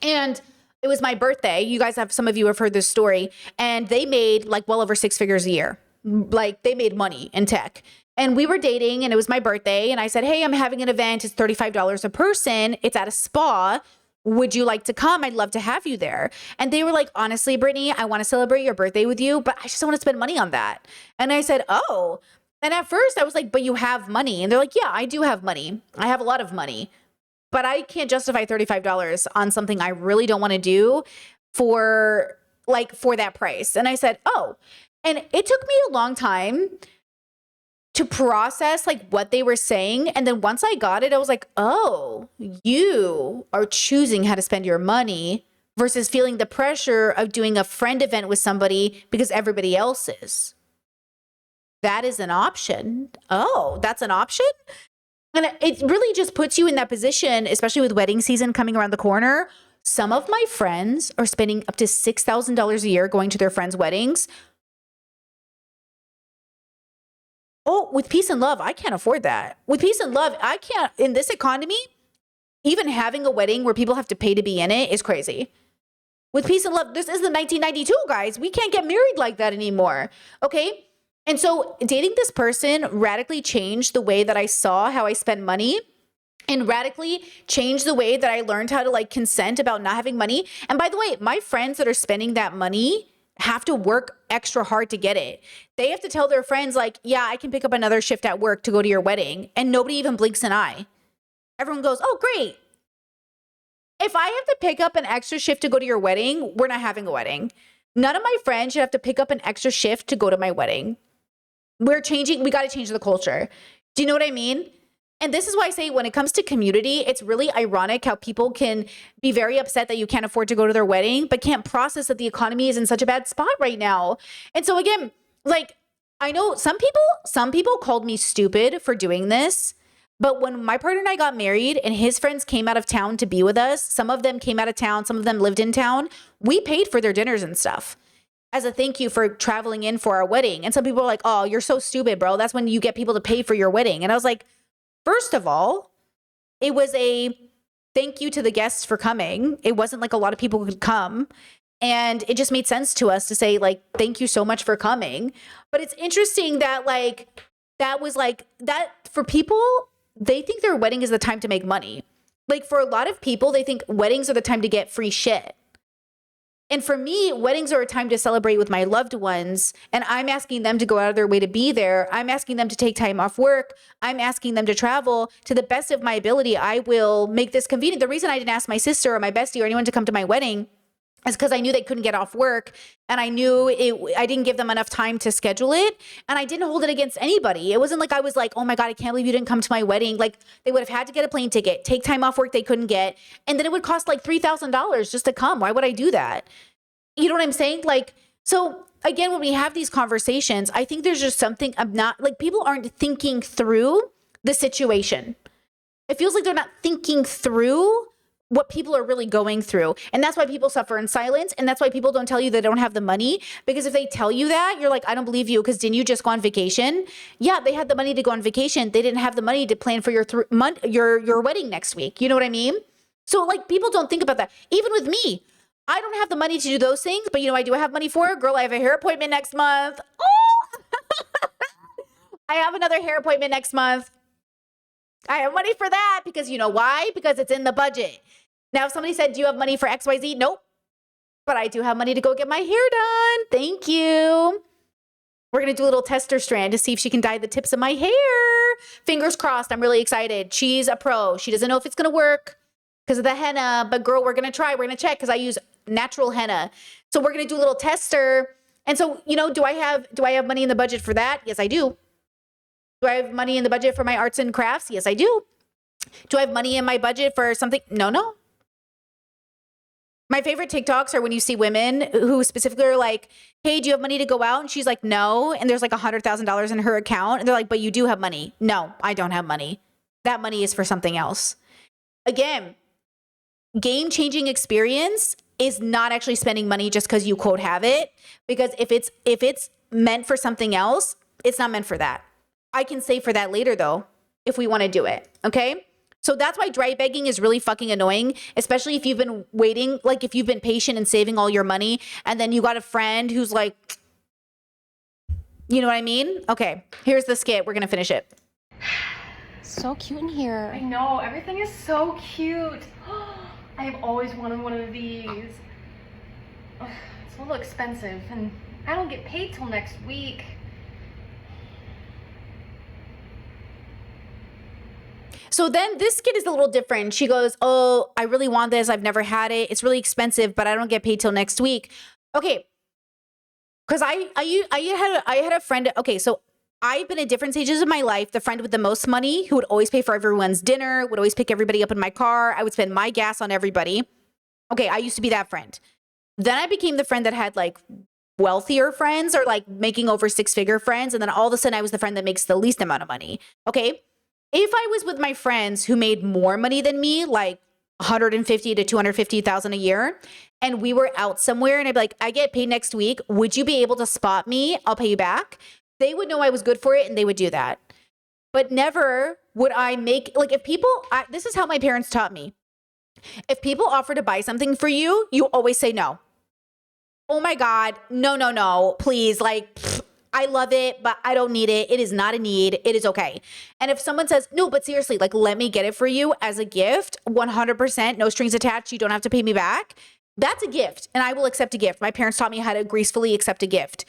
And it was my birthday. Some of you have heard this story, and they made like well over 6 figures a year. Like they made money in tech. And we were dating and it was my birthday. And I said, hey, I'm having an event. It's $35 a person. It's at a spa. Would you like to come? I'd love to have you there. And they were like, honestly, Brittany, I want to celebrate your birthday with you, but I just don't want to spend money on that. And I said, oh. And at first I was like, but you have money. And they're like, yeah, I do have money. I have a lot of money, but I can't justify $35 on something I really don't want to do for that price. And I said, oh. And it took me a long time to process like what they were saying. And then once I got it, I was like, oh, you are choosing how to spend your money versus feeling the pressure of doing a friend event with somebody because everybody else is. That is an option. Oh, that's an option? And it really just puts you in that position, especially with wedding season coming around the corner. Some of my friends are spending up to $6,000 a year going to their friends' weddings. Oh, with peace and love, I can't afford that. With peace and love, I can't, in this economy, even having a wedding where people have to pay to be in it is crazy. With peace and love, this is the 1992, guys. We can't get married like that anymore. Okay? And so dating this person radically changed the way that I saw how I spend money and radically changed the way that I learned how to like consent about not having money. And by the way, my friends that are spending that money have to work extra hard to get it. They have to tell their friends like, yeah, I can pick up another shift at work to go to your wedding. And nobody even blinks an eye. Everyone goes, oh, great. If I have to pick up an extra shift to go to your wedding, we're not having a wedding. None of my friends should have to pick up an extra shift to go to my wedding. We got to change the culture. Do you know what I mean? And this is why I say when it comes to community, it's really ironic how people can be very upset that you can't afford to go to their wedding, but can't process that the economy is in such a bad spot right now. And so again, like, I know some people called me stupid for doing this, but when my partner and I got married and his friends came out of town to be with us, some of them came out of town, some of them lived in town, we paid for their dinners and stuff as a thank you for traveling in for our wedding. And some people are like, oh, you're so stupid, bro. That's when you get people to pay for your wedding. And I was like, first of all, it was a thank you to the guests for coming. It wasn't like a lot of people could come. And it just made sense to us to say like, thank you so much for coming. But it's interesting that like, that was like that for people, they think their wedding is the time to make money. Like for a lot of people, they think weddings are the time to get free shit. And for me, weddings are a time to celebrate with my loved ones. And I'm asking them to go out of their way to be there. I'm asking them to take time off work. I'm asking them to travel. To the best of my ability, I will make this convenient. The reason I didn't ask my sister or my bestie or anyone to come to my wedding is because I knew they couldn't get off work. And I knew I didn't give them enough time to schedule it. And I didn't hold it against anybody. It wasn't like I was like, oh my God, I can't believe you didn't come to my wedding. Like they would have had to get a plane ticket, take time off work they couldn't get. And then it would cost like $3,000 just to come. Why would I do that? You know what I'm saying? Like, so again, when we have these conversations, I think there's just something I'm not like people aren't thinking through the situation. It feels like they're not thinking through what people are really going through. And that's why people suffer in silence. And that's why people don't tell you they don't have the money. Because if they tell you that, you're like, I don't believe you. Because didn't you just go on vacation? Yeah, they had the money to go on vacation. They didn't have the money to plan for your wedding next week. You know what I mean? So like people don't think about that. Even with me, I don't have the money to do those things. But you know, I do have money for it. Girl, I have a hair appointment next month. Oh, I have another hair appointment next month. I have money for that because you know why? Because it's in the budget. Now, if somebody said, do you have money for XYZ? Nope. But I do have money to go get my hair done. Thank you. We're going to do a little tester strand to see if she can dye the tips of my hair. Fingers crossed. I'm really excited. She's a pro. She doesn't know if it's going to work because of the henna. But girl, we're going to try. We're going to check because I use natural henna. So we're going to do a little tester. And so, you know, do I have money in the budget for that? Yes, I do. Do I have money in the budget for my arts and crafts? Yes, I do. Do I have money in my budget for something? No. My favorite TikToks are when you see women who specifically are like, hey, do you have money to go out? And she's like, no. And there's like $100,000 in her account. And they're like, but you do have money. No, I don't have money. that money is for something else. Again, game-changing experience is not actually spending money just because you quote have it, because if it's meant for something else, it's not meant for that. I can save for that later though, if we want to do it. Okay. So that's why dry begging is really fucking annoying, especially if you've been waiting, like if you've been patient and saving all your money and then you got a friend who's like, you know what I mean? Okay, here's the skit. We're going to finish it. So cute in here. I know, everything is so cute. I have always wanted one of these. Ugh, it's a little expensive, and I don't get paid till next week. So then this skit is a little different. She goes, oh, I really want this. I've never had it. It's really expensive, but I don't get paid till next week. Okay. Because I had a friend. Okay, so I've been at different stages of my life. The friend with the most money who would always pay for everyone's dinner, would always pick everybody up in my car. I would spend my gas on everybody. Okay, I used to be that friend. Then I became the friend that had like wealthier friends or like making over six-figure friends. And then all of a sudden I was the friend that makes the least amount of money. Okay. If I was with my friends who made more money than me, like 150 to 250,000 a year, and we were out somewhere and I'd be like, I get paid next week. Would you be able to spot me? I'll pay you back. They would know I was good for it and they would do that. But never would I make, like if people, this is how my parents taught me. If people offer to buy something for you, you always say no. Oh my God, no, please. Like, I love it, but I don't need it. It is not a need. It is okay. And if someone says, no, but seriously, like, let me get it for you as a gift, 100%, no strings attached. You don't have to pay me back. That's a gift. And I will accept a gift. My parents taught me how to gracefully accept a gift.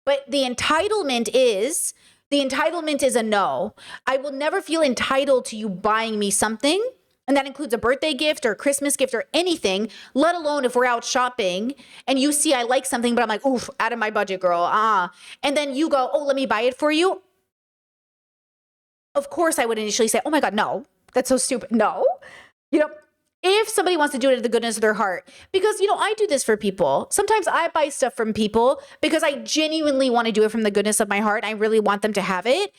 But the entitlement is a no. I will never feel entitled to you buying me something. And that includes a birthday gift or a Christmas gift or anything, let alone if we're out shopping and you see I like something, but I'm like, oof, out of my budget, girl. And then you go, oh, let me buy it for you. Of course, I would initially say, oh my God, no, that's so stupid. No, if somebody wants to do it at the goodness of their heart, because, I do this for people. Sometimes I buy stuff from people because I genuinely want to do it from the goodness of my heart. I really want them to have it.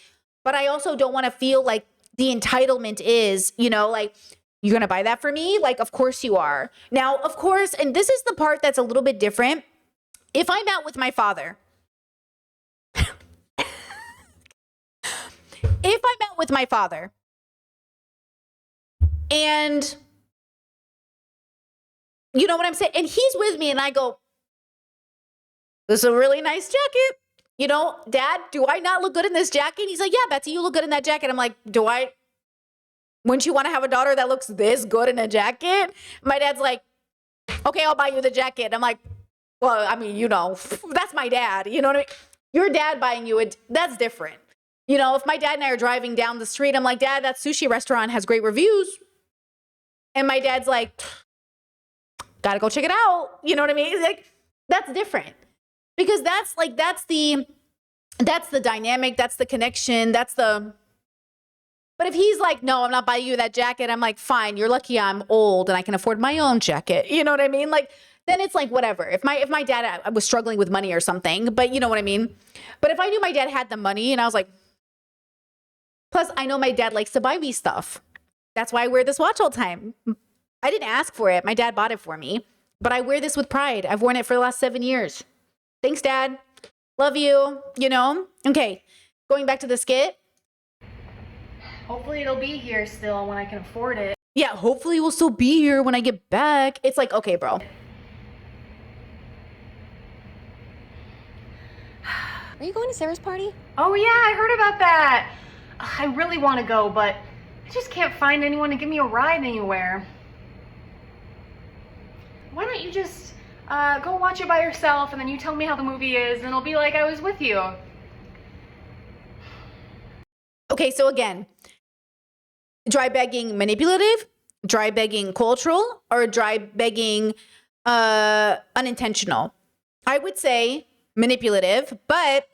But I also don't want to feel like the entitlement is, like, you're going to buy that for me? Like, of course you are. Now, of course, and this is the part that's a little bit different. If I'm out with my father, and you know what I'm saying? And he's with me and I go, this is a really nice jacket. Dad, do I not look good in this jacket? He's like, yeah, Betsy, you look good in that jacket. I'm like, wouldn't you want to have a daughter that looks this good in a jacket? My dad's like, okay, I'll buy you the jacket. I'm like, well, I mean, that's my dad. You know what I mean? Your dad buying you it, that's different. If my dad and I are driving down the street, I'm like, Dad, that sushi restaurant has great reviews. And my dad's like, gotta go check it out. You know what I mean? Like, that's different. Because that's the dynamic, that's the connection, but if he's like, no, I'm not buying you that jacket, I'm like, fine, you're lucky I'm old and I can afford my own jacket. You know what I mean? Like, then it's like, whatever. If my dad was struggling with money or something, but you know what I mean? But if I knew my dad had the money and I was like, plus I know my dad likes to buy me stuff. That's why I wear this watch all the time. I didn't ask for it. My dad bought it for me, but I wear this with pride. I've worn it for the last 7 years. Thanks, Dad. Love you, Okay, going back to the skit. Hopefully it'll be here still when I can afford it. Yeah, hopefully we'll still be here when I get back. It's like, okay, bro. Are you going to Sarah's party? Oh yeah, I heard about that. I really want to go, but I just can't find anyone to give me a ride anywhere. Why don't you just go watch it by yourself and then you tell me how the movie is and it'll be like I was with you. Okay, so again, dry begging manipulative, dry begging cultural, or dry begging unintentional? I would say manipulative, but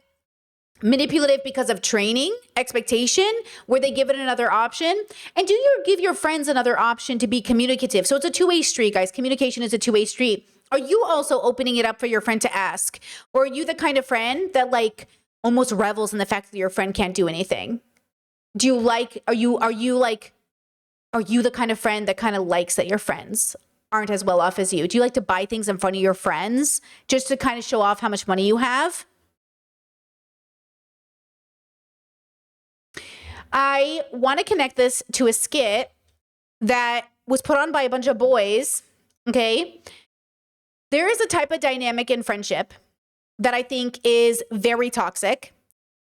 manipulative because of training, expectation, where they give it another option. And do you give your friends another option to be communicative? So it's a two-way street, guys. Communication is a two-way street. Are you also opening it up for your friend to ask? Or are you the kind of friend that like almost revels in the fact that your friend can't do anything? Do you like, are you the kind of friend that kind of likes that your friends aren't as well off as you? Do you like to buy things in front of your friends just to kind of show off how much money you have? I want to connect this to a skit that was put on by a bunch of boys. Okay. There is a type of dynamic in friendship that I think is very toxic,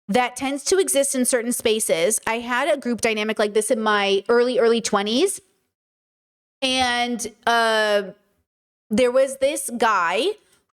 that tends to exist in certain spaces. I had a group dynamic like this in my early 20s. And there was this guy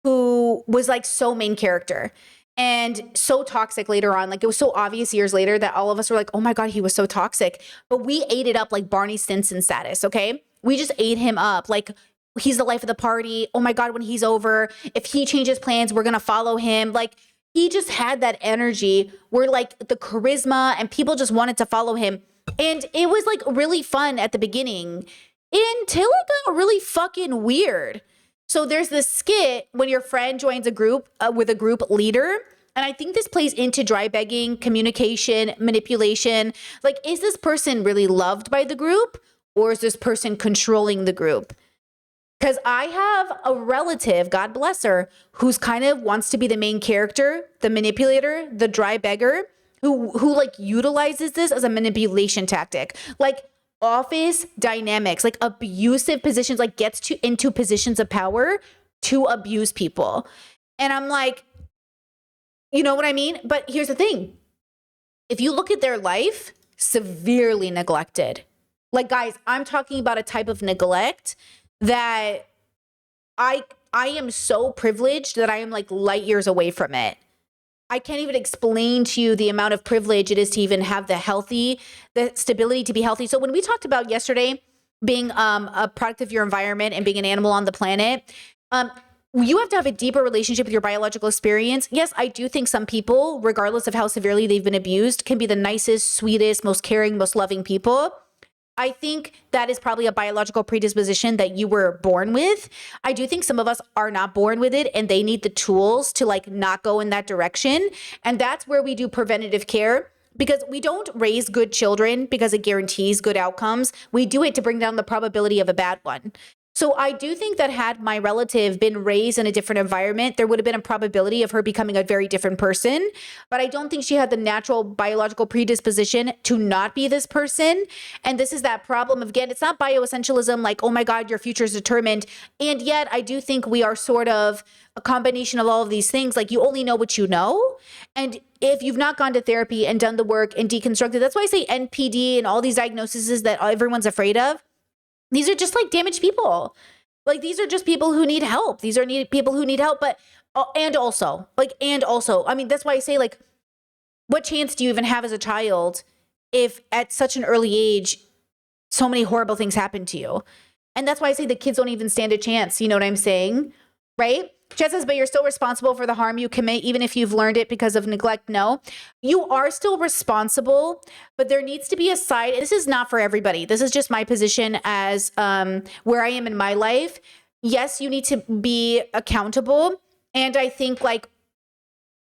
who was like so main character and so toxic later on. Like it was so obvious years later that all of us were like, oh my God, he was so toxic. But we ate it up like Barney Stinson status, okay? We just ate him up. Like he's the life of the party. Oh my God, when he's over, if he changes plans, we're going to follow him. Like he just had that energy where like the charisma and people just wanted to follow him. And it was like really fun at the beginning until it got really fucking weird. So there's this skit when your friend joins a group with a group leader. And I think this plays into dry begging, communication, manipulation. Like, is this person really loved by the group or is this person controlling the group? Because I have a relative, God bless her, who's kind of wants to be the main character, the manipulator, the dry beggar, who like utilizes this as a manipulation tactic. Like office dynamics, like abusive positions, like gets into positions of power to abuse people. And I'm like, you know what I mean? But here's the thing. If you look at their life, severely neglected. Like guys, I'm talking about a type of neglect that I am so privileged that I am like light years away from it. I can't even explain to you the amount of privilege it is to even have the stability to be healthy. So when we talked about yesterday being a product of your environment and being an animal on the planet, you have to have a deeper relationship with your biological experience. Yes, I do think some people, regardless of how severely they've been abused, can be the nicest, sweetest, most caring, most loving people. I think that is probably a biological predisposition that you were born with. I do think some of us are not born with it and they need the tools to like not go in that direction. And that's where we do preventative care, because we don't raise good children because it guarantees good outcomes. We do it to bring down the probability of a bad one. So I do think that had my relative been raised in a different environment, there would have been a probability of her becoming a very different person. But I don't think she had the natural biological predisposition to not be this person. And this is that problem of, again, it's not bioessentialism like, oh my God, your future is determined. And yet I do think we are sort of a combination of all of these things. Like you only know what you know. And if you've not gone to therapy and done the work and deconstructed, that's why I say NPD and all these diagnoses that everyone's afraid of. These are just like damaged people. Like these are just people who need help. These are people who need help. But, and also, I mean, that's why I say like, what chance do you even have as a child if at such an early age, so many horrible things happen to you? And that's why I say the kids don't even stand a chance. You know what I'm saying? Right? Chet says, but you're still responsible for the harm you commit, even if you've learned it because of neglect. No, you are still responsible, but there needs to be a side. This is not for everybody. This is just my position as where I am in my life. Yes, you need to be accountable. And I think like,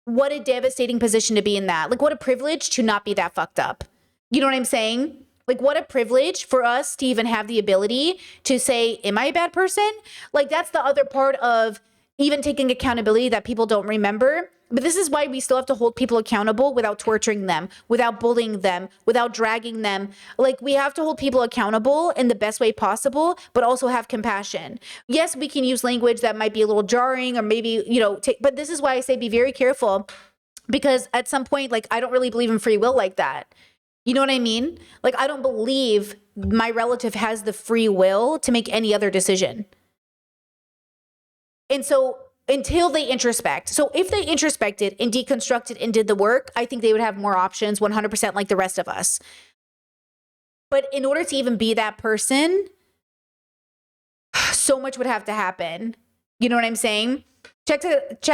what a devastating position to be in that. Like what a privilege to not be that fucked up. You know what I'm saying? Like what a privilege for us to even have the ability to say, am I a bad person? Like that's the other part of even taking accountability that people don't remember. But this is why we still have to hold people accountable without torturing them, without bullying them, without dragging them. Like we have to hold people accountable in the best way possible, but also have compassion. Yes, we can use language that might be a little jarring or maybe, you know, but this is why I say be very careful, because at some point, like I don't really believe in free will like that. You know what I mean? Like I don't believe my relative has the free will to make any other decision. And so until they introspect, so if they introspected and deconstructed and did the work, I think they would have more options 100% like the rest of us. But in order to even be that person, so much would have to happen. You know what I'm saying? Chat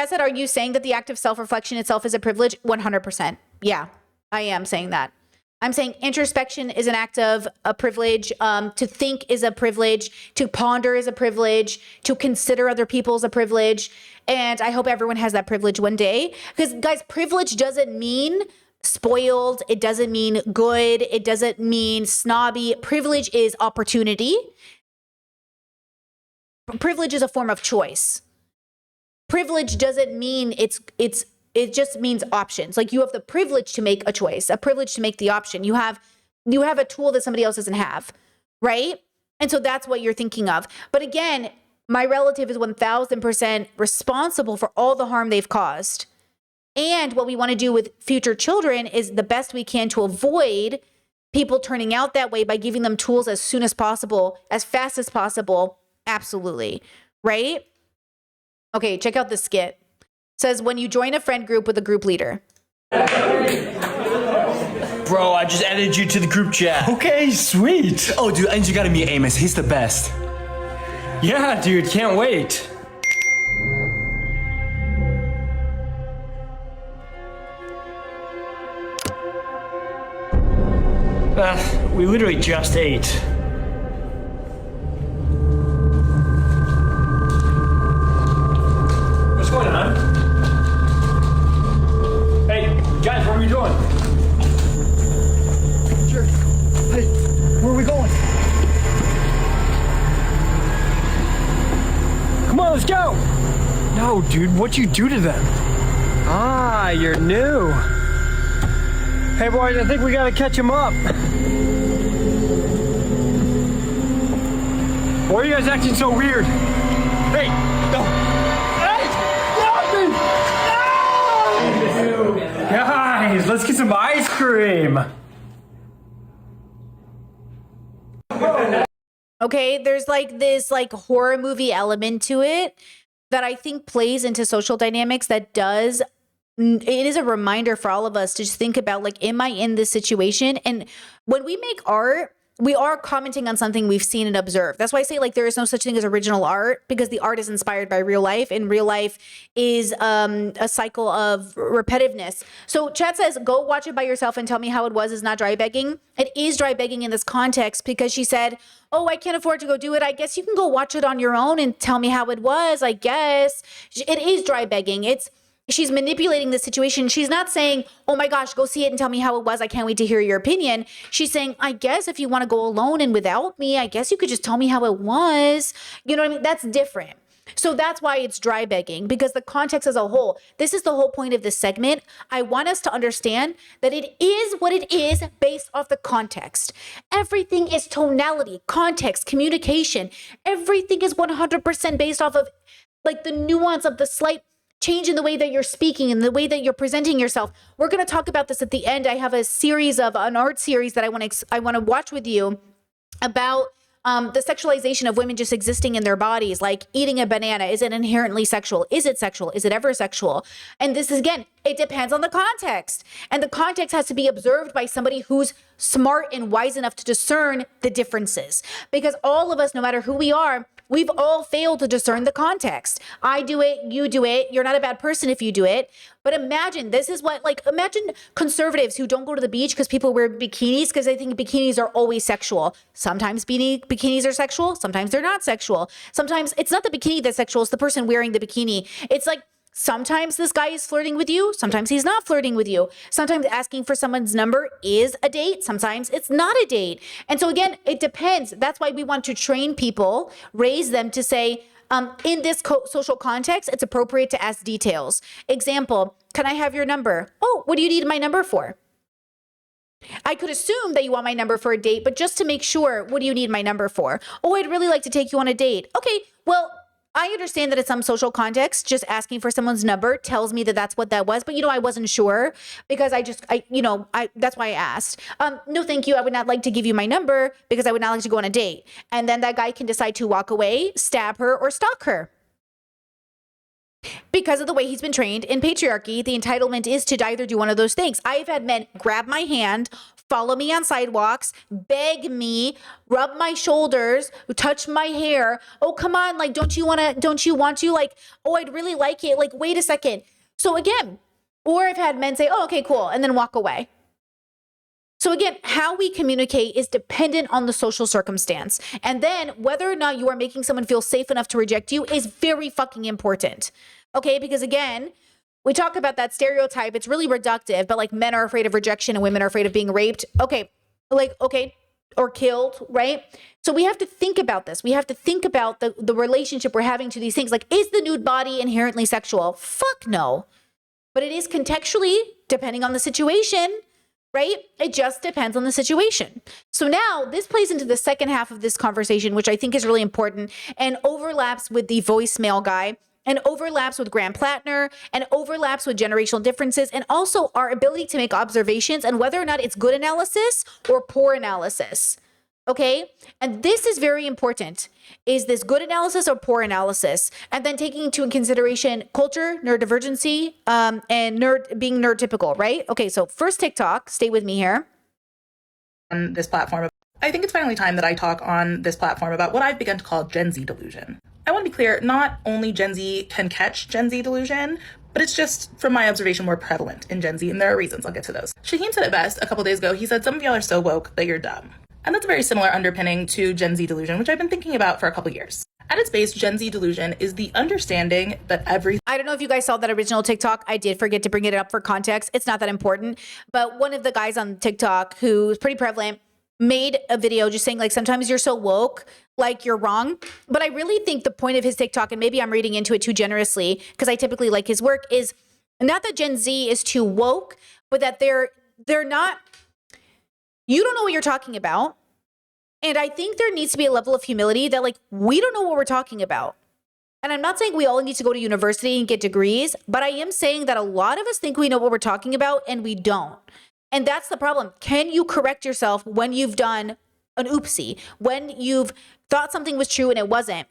said, are you saying that the act of self-reflection itself is a privilege? 100%. Yeah, I am saying that. I'm saying introspection is an act of a privilege. To think is a privilege. To ponder is a privilege. To consider other people is a privilege. And I hope everyone has that privilege one day. Because guys, privilege doesn't mean spoiled. It doesn't mean good. It doesn't mean snobby. Privilege is opportunity. Privilege is a form of choice. Privilege doesn't mean it just means options. Like you have the privilege to make a choice, a privilege to make the option. You have a tool that somebody else doesn't have, right? And so that's what you're thinking of. But again, my relative is 1000% responsible for all the harm they've caused. And what we want to do with future children is the best we can to avoid people turning out that way by giving them tools as soon as possible, as fast as possible. Absolutely. Right? Okay, check out this skit. It says, when you join a friend group with a group leader. Bro, I just added you to the group chat. Okay, sweet. Oh, dude, and you gotta meet Amos. He's the best. Yeah, dude, can't wait. We literally just ate. What's going on? Hey, guys, what are we doing? Sure. Hey, where are we going? Come on, let's go! No, dude, what'd you do to them? Ah, you're new. Hey, boys, I think we gotta catch him up. Why are you guys acting so weird? Hey, no. Hey, stop me! No! Guys, let's get some ice cream. Okay, there's like this like horror movie element to it that I think plays into social dynamics that does. It is a reminder for all of us to just think about, like, am I in this situation? And when we make art, we are commenting on something we've seen and observed. That's why I say, like, there is no such thing as original art, because the art is inspired by real life, and real life is a cycle of repetitiveness. So chat says, go watch it by yourself and tell me how it was is not dry begging. It is dry begging in this context because she said, oh, I can't afford to go do it. I guess you can go watch it on your own and tell me how it was, I guess. It is dry begging. She's manipulating the situation. She's not saying, oh my gosh, go see it and tell me how it was. I can't wait to hear your opinion. She's saying, I guess if you want to go alone and without me, I guess you could just tell me how it was. You know what I mean? That's different. So that's why it's dry begging, because the context as a whole, this is the whole point of this segment. I want us to understand that it is what it is based off the context. Everything is tonality, context, communication. Everything is 100% based off of like the nuance of the slight change in the way that you're speaking and the way that you're presenting yourself. We're going to talk about this at the end. I have an art series that I want to watch with you about the sexualization of women just existing in their bodies, like eating a banana. Is it inherently sexual? Is it sexual? Is it ever sexual? And this is, again, it depends on the context. And the context has to be observed by somebody who's smart and wise enough to discern the differences. Because all of us, no matter who we are, we've all failed to discern the context. I do it, you do it. You're not a bad person if you do it. But imagine, imagine conservatives who don't go to the beach because people wear bikinis because they think bikinis are always sexual. Sometimes bikinis are sexual. Sometimes they're not sexual. Sometimes it's not the bikini that's sexual. It's the person wearing the bikini. It's like, sometimes this guy is flirting with you. Sometimes he's not flirting with you. Sometimes asking for someone's number is a date. Sometimes it's not a date. And so again, it depends. That's why we want to train people, raise them to say, in this social context, it's appropriate to ask details. Example, can I have your number? Oh, what do you need my number for? I could assume that you want my number for a date, but just to make sure, what do you need my number for? Oh, I'd really like to take you on a date. Okay, well, I understand that in some social context, just asking for someone's number tells me that that's what that was. But, I wasn't sure because that's why I asked. No, thank you. I would not like to give you my number because I would not like to go on a date. And then that guy can decide to walk away, stab her, or stalk her. Because of the way he's been trained in patriarchy, the entitlement is to either do one of those things. I've had men grab my hand, follow me on sidewalks, beg me, rub my shoulders, touch my hair. Oh, come on. Like, don't you want to, like, oh, I'd really like it. Like, wait a second. So again, or I've had men say, oh, okay, cool. And then walk away. So again, how we communicate is dependent on the social circumstance. And then whether or not you are making someone feel safe enough to reject you is very fucking important. Okay? Because again, we talk about that stereotype. It's really reductive, but like men are afraid of rejection and women are afraid of being raped. Okay. Or killed, right? So we have to think about this. We have to think about the relationship we're having to these things. Like, is the nude body inherently sexual? Fuck no. But it is contextually, depending on the situation, right? It just depends on the situation. So now this plays into the second half of this conversation, which I think is really important and overlaps with the voicemail guy, and overlaps with Graham Plattner, and overlaps with generational differences, and also our ability to make observations and whether or not it's good analysis or poor analysis. Okay? And this is very important. Is this good analysis or poor analysis? And then taking into consideration culture, neurodivergency, and being neurotypical, right? Okay, so first TikTok, stay with me here. On this platform, I think it's finally time that I talk on this platform about what I've begun to call Gen Z delusion. I want to be clear, not only Gen Z can catch Gen Z delusion, but it's just, from my observation, more prevalent in Gen Z, and there are reasons. I'll get to those. Shaheem said it best a couple days ago. He said, some of y'all are so woke that you're dumb. And that's a very similar underpinning to Gen Z delusion, which I've been thinking about for a couple years. At its base, Gen Z delusion is the understanding that I don't know if you guys saw that original TikTok. I did forget to bring it up for context. It's not that important. But one of the guys on TikTok, who's pretty prevalent, made a video just saying, like, sometimes you're so woke, like you're wrong. But I really think the point of his TikTok, and maybe I'm reading into it too generously because I typically like his work, is not that Gen Z is too woke, but that they're not, you don't know what you're talking about. And I think there needs to be a level of humility that, like, we don't know what we're talking about. And I'm not saying we all need to go to university and get degrees, but I am saying that a lot of us think we know what we're talking about and we don't. And that's the problem. Can you correct yourself when you've done an oopsie, when you've thought something was true and it wasn't?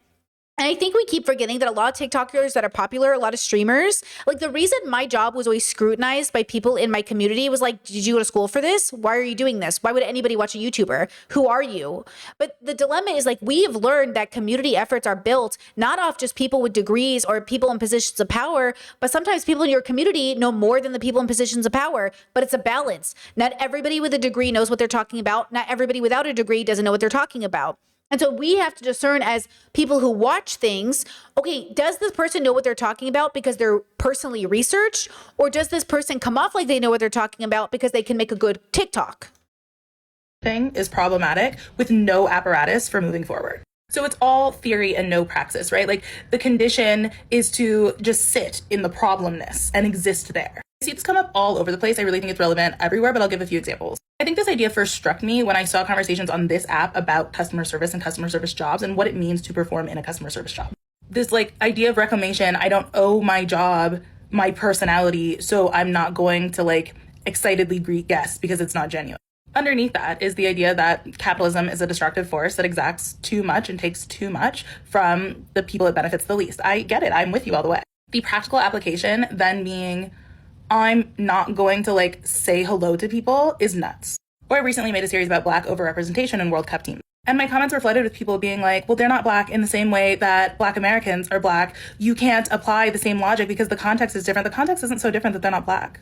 And I think we keep forgetting that a lot of TikTokers that are popular, a lot of streamers, like, the reason my job was always scrutinized by people in my community was like, did you go to school for this? Why are you doing this? Why would anybody watch a YouTuber? Who are you? But the dilemma is, like, we have learned that community efforts are built not off just people with degrees or people in positions of power, but sometimes people in your community know more than the people in positions of power. But it's a balance. Not everybody with a degree knows what they're talking about. Not everybody without a degree doesn't know what they're talking about. And so we have to discern, as people who watch things, okay, does this person know what they're talking about because they're personally researched? Or does this person come off like they know what they're talking about because they can make a good TikTok? Thing is problematic with no apparatus for moving forward. So it's all theory and no praxis, right? Like, the condition is to just sit in the problemness and exist there. I see it's come up all over the place. I really think it's relevant everywhere, but I'll give a few examples. I think this idea first struck me when I saw conversations on this app about customer service and customer service jobs and what it means to perform in a customer service job. This, like, idea of reclamation, I don't owe my job my personality, so I'm not going to, like, excitedly greet guests because it's not genuine. Underneath that is the idea that capitalism is a destructive force that exacts too much and takes too much from the people it benefits the least. I get it. I'm with you all the way. The practical application then being, I'm not going to, like, say hello to people is nuts. Or I recently made a series about Black overrepresentation in World Cup teams. And my comments were flooded with people being like, well, they're not Black in the same way that Black Americans are Black. You can't apply the same logic because the context is different. The context isn't so different that they're not Black.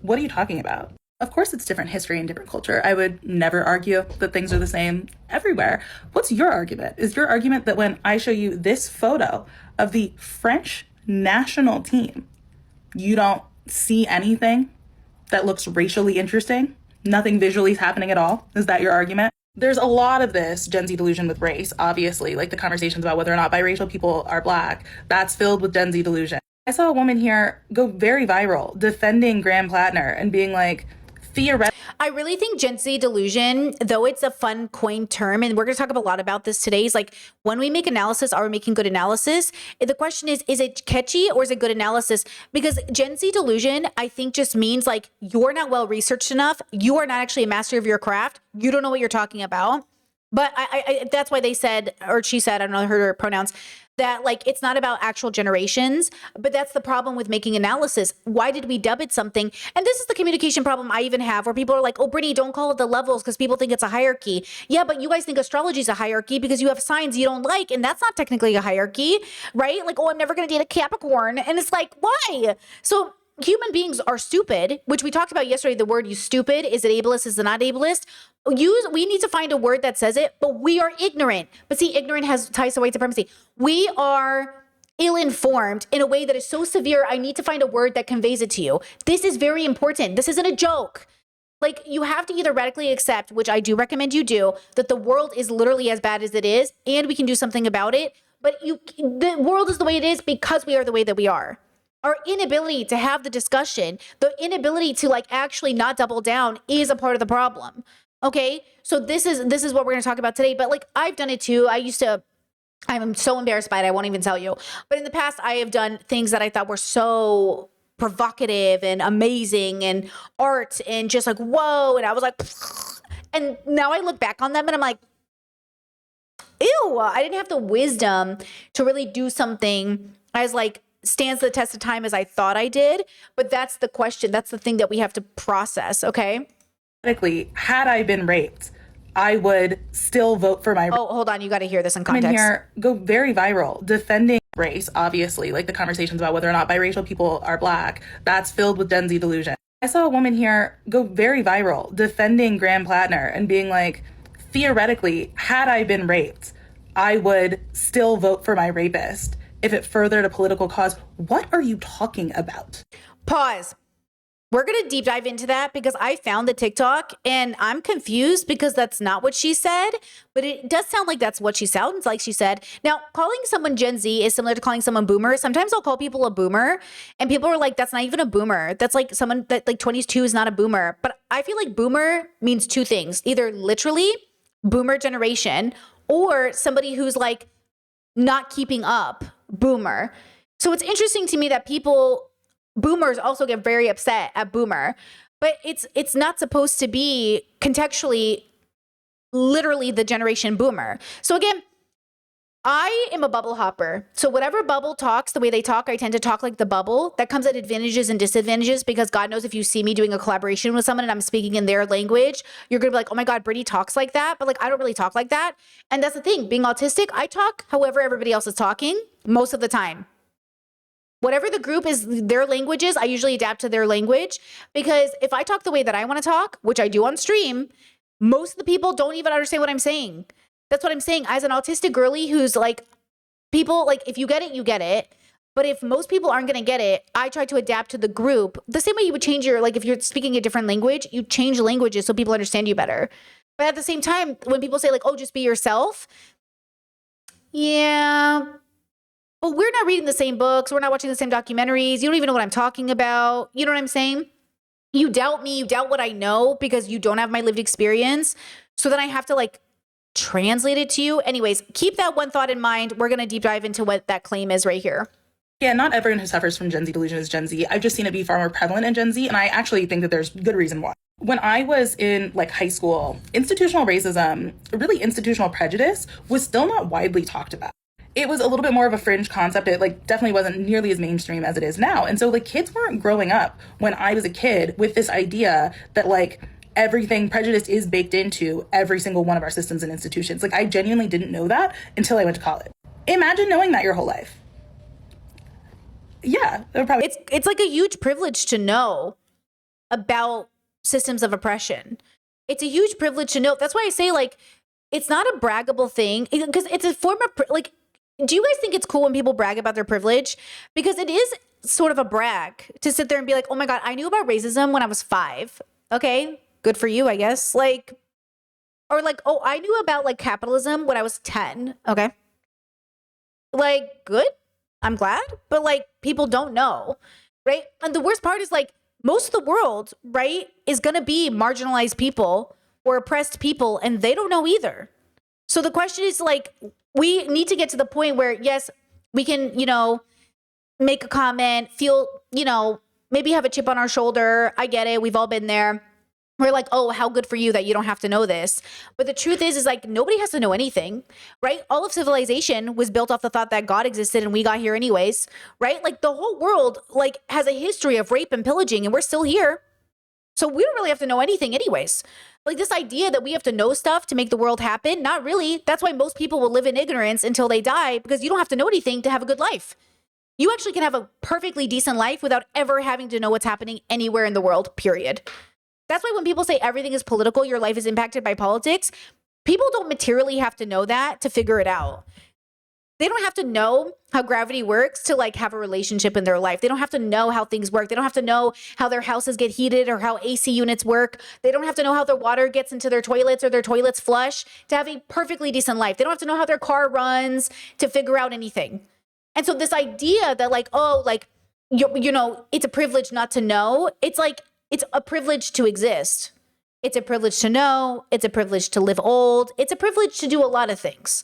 What are you talking about? Of course it's different history and different culture. I would never argue that things are the same everywhere. What's your argument? Is your argument that when I show you this photo of the French national team, you don't see anything that looks racially interesting? Nothing visually is happening at all? Is that your argument? There's a lot of this Gen Z delusion with race, obviously, like the conversations about whether or not biracial people are Black. That's filled with Gen Z delusion. I saw a woman here go very viral defending Graham Plattner and being like, I really think Gen Z delusion, though it's a fun coined term, and we're going to talk a lot about this today, is like, when we make analysis, are we making good analysis? The question is it catchy or is it good analysis? Because Gen Z delusion, I think, just means like, you're not well researched enough. You are not actually a master of your craft. You don't know what you're talking about. But I that's why they said, or she said, I don't know her pronouns, that like, it's not about actual generations, but that's the problem with making analysis. Why did we dub it something? And this is the communication problem I even have, where people are like, oh, Brittany, don't call it the levels because people think it's a hierarchy. Yeah, but you guys think astrology is a hierarchy because you have signs you don't like, and that's not technically a hierarchy, right? Like, oh, I'm never going to date a Capricorn. And it's like, why? So human beings are stupid, which we talked about yesterday. The word "you stupid," is it ableist? Is it not ableist? We need to find a word that says it, but we are ignorant. But see, ignorant has ties to white supremacy. We are ill-informed in a way that is so severe, I need to find a word that conveys it to you. This is very important. This isn't a joke. Like, you have to either radically accept, which I do recommend you do, that the world is literally as bad as it is, and we can do something about it. But the world is the way it is because we are the way that we are. Our inability to have the discussion, the inability to like actually not double down is a part of the problem. Okay? So this is what we're going to talk about today. But like, I've done it too. I'm so embarrassed by it, I won't even tell you. But in the past, I have done things that I thought were so provocative and amazing and art and just like, whoa. And I was like, and now I look back on them and I'm like, ew, I didn't have the wisdom to really do something as like stands the test of time as I thought I did. But that's the question. That's the thing that we have to process, okay? Had I been raped, I would still vote for my... Oh, hold on. You got to hear this in context. Women here go very viral defending race, obviously, like the conversations about whether or not biracial people are Black, that's filled with Gen Z delusion. I saw a woman here go very viral defending Graham Plattner and being like, theoretically, had I been raped, I would still vote for my rapist if it furthered a political cause. What are you talking about? Pause. We're going to deep dive into that because I found the TikTok and I'm confused because that's not what she said, but it does sound like that's what she sounds like she said. Now, calling someone Gen Z is similar to calling someone boomer. Sometimes I'll call people a boomer and people are like, that's not even a boomer. That's like someone that like 22 is not a boomer. But I feel like boomer means two things, either literally boomer generation or somebody who's like not keeping up, boomer. So it's interesting to me that boomers also get very upset at boomer, but it's not supposed to be contextually literally the generation boomer. So again, I am a bubble hopper. So whatever bubble talks the way they talk, I tend to talk like the bubble. That comes at advantages and disadvantages because God knows if you see me doing a collaboration with someone and I'm speaking in their language, you're going to be like, oh my God, Brittany talks like that. But like, I don't really talk like that. And that's the thing, being autistic, I talk however everybody else is talking most of the time. Whatever the group is, their languages, I usually adapt to their language because if I talk the way that I want to talk, which I do on stream, most of the people don't even understand what I'm saying. That's what I'm saying. As an autistic girly who's like, people, like if you get it, you get it. But if most people aren't going to get it, I try to adapt to the group. The same way you would change like if you're speaking a different language, you change languages so people understand you better. But at the same time, when people say like, oh, just be yourself. Yeah. But we're not reading the same books. We're not watching the same documentaries. You don't even know what I'm talking about. You know what I'm saying? You doubt me. You doubt what I know because you don't have my lived experience. So then I have to like translate it to you. Anyways, keep that one thought in mind. We're going to deep dive into what that claim is right here. Yeah, not everyone who suffers from Gen Z delusion is Gen Z. I've just seen it be far more prevalent in Gen Z, and I actually think that there's good reason why. When I was in like high school, institutional racism, really institutional prejudice, was still not widely talked about. It was a little bit more of a fringe concept. It like definitely wasn't nearly as mainstream as it is now. And so like kids weren't growing up when I was a kid with this idea that like everything prejudice is baked into every single one of our systems and institutions. Like I genuinely didn't know that until I went to college. Imagine knowing that your whole life. Yeah, probably. It's like a huge privilege to know about systems of oppression. It's a huge privilege to know. That's why I say like it's not a braggable thing because it's a form of like. Do you guys think it's cool when people brag about their privilege? Because it is sort of a brag to sit there and be like, oh my God, I knew about racism when I was 5. Okay, good for you, I guess. Like, or like, oh, I knew about like capitalism when I was 10. Okay. Like, good. I'm glad. But like, people don't know, right? And the worst part is like, most of the world, right, is going to be marginalized people or oppressed people, and they don't know either. So the question is like, we need to get to the point where, yes, we can, make a comment, feel, maybe have a chip on our shoulder. I get it. We've all been there. We're like, oh, how good for you that you don't have to know this. But the truth is like, nobody has to know anything, right? All of civilization was built off the thought that God existed and we got here anyways, right? Like the whole world like has a history of rape and pillaging and we're still here. So we don't really have to know anything anyways. Like this idea that we have to know stuff to make the world happen, not really. That's why most people will live in ignorance until they die because you don't have to know anything to have a good life. You actually can have a perfectly decent life without ever having to know what's happening anywhere in the world, period. That's why when people say everything is political, your life is impacted by politics, people don't materially have to know that to figure it out. They don't have to know how gravity works to like have a relationship in their life. They don't have to know how things work. They don't have to know how their houses get heated or how AC units work. They don't have to know how their water gets into their toilets or their toilets flush to have a perfectly decent life. They don't have to know how their car runs to figure out anything. And so this idea that like, oh, like, you know, it's a privilege not to know. It's like, it's a privilege to exist. It's a privilege to know. It's a privilege to live old. It's a privilege to do a lot of things.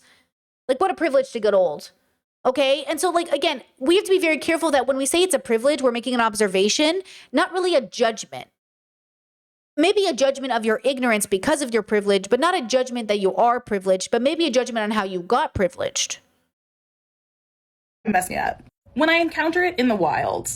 Like, what a privilege to get old. Okay. And so, like, again, we have to be very careful that when we say it's a privilege, we're making an observation, not really a judgment. Maybe a judgment of your ignorance because of your privilege, but not a judgment that you are privileged, but maybe a judgment on how you got privileged. Mess me up. When I encounter it in the wild,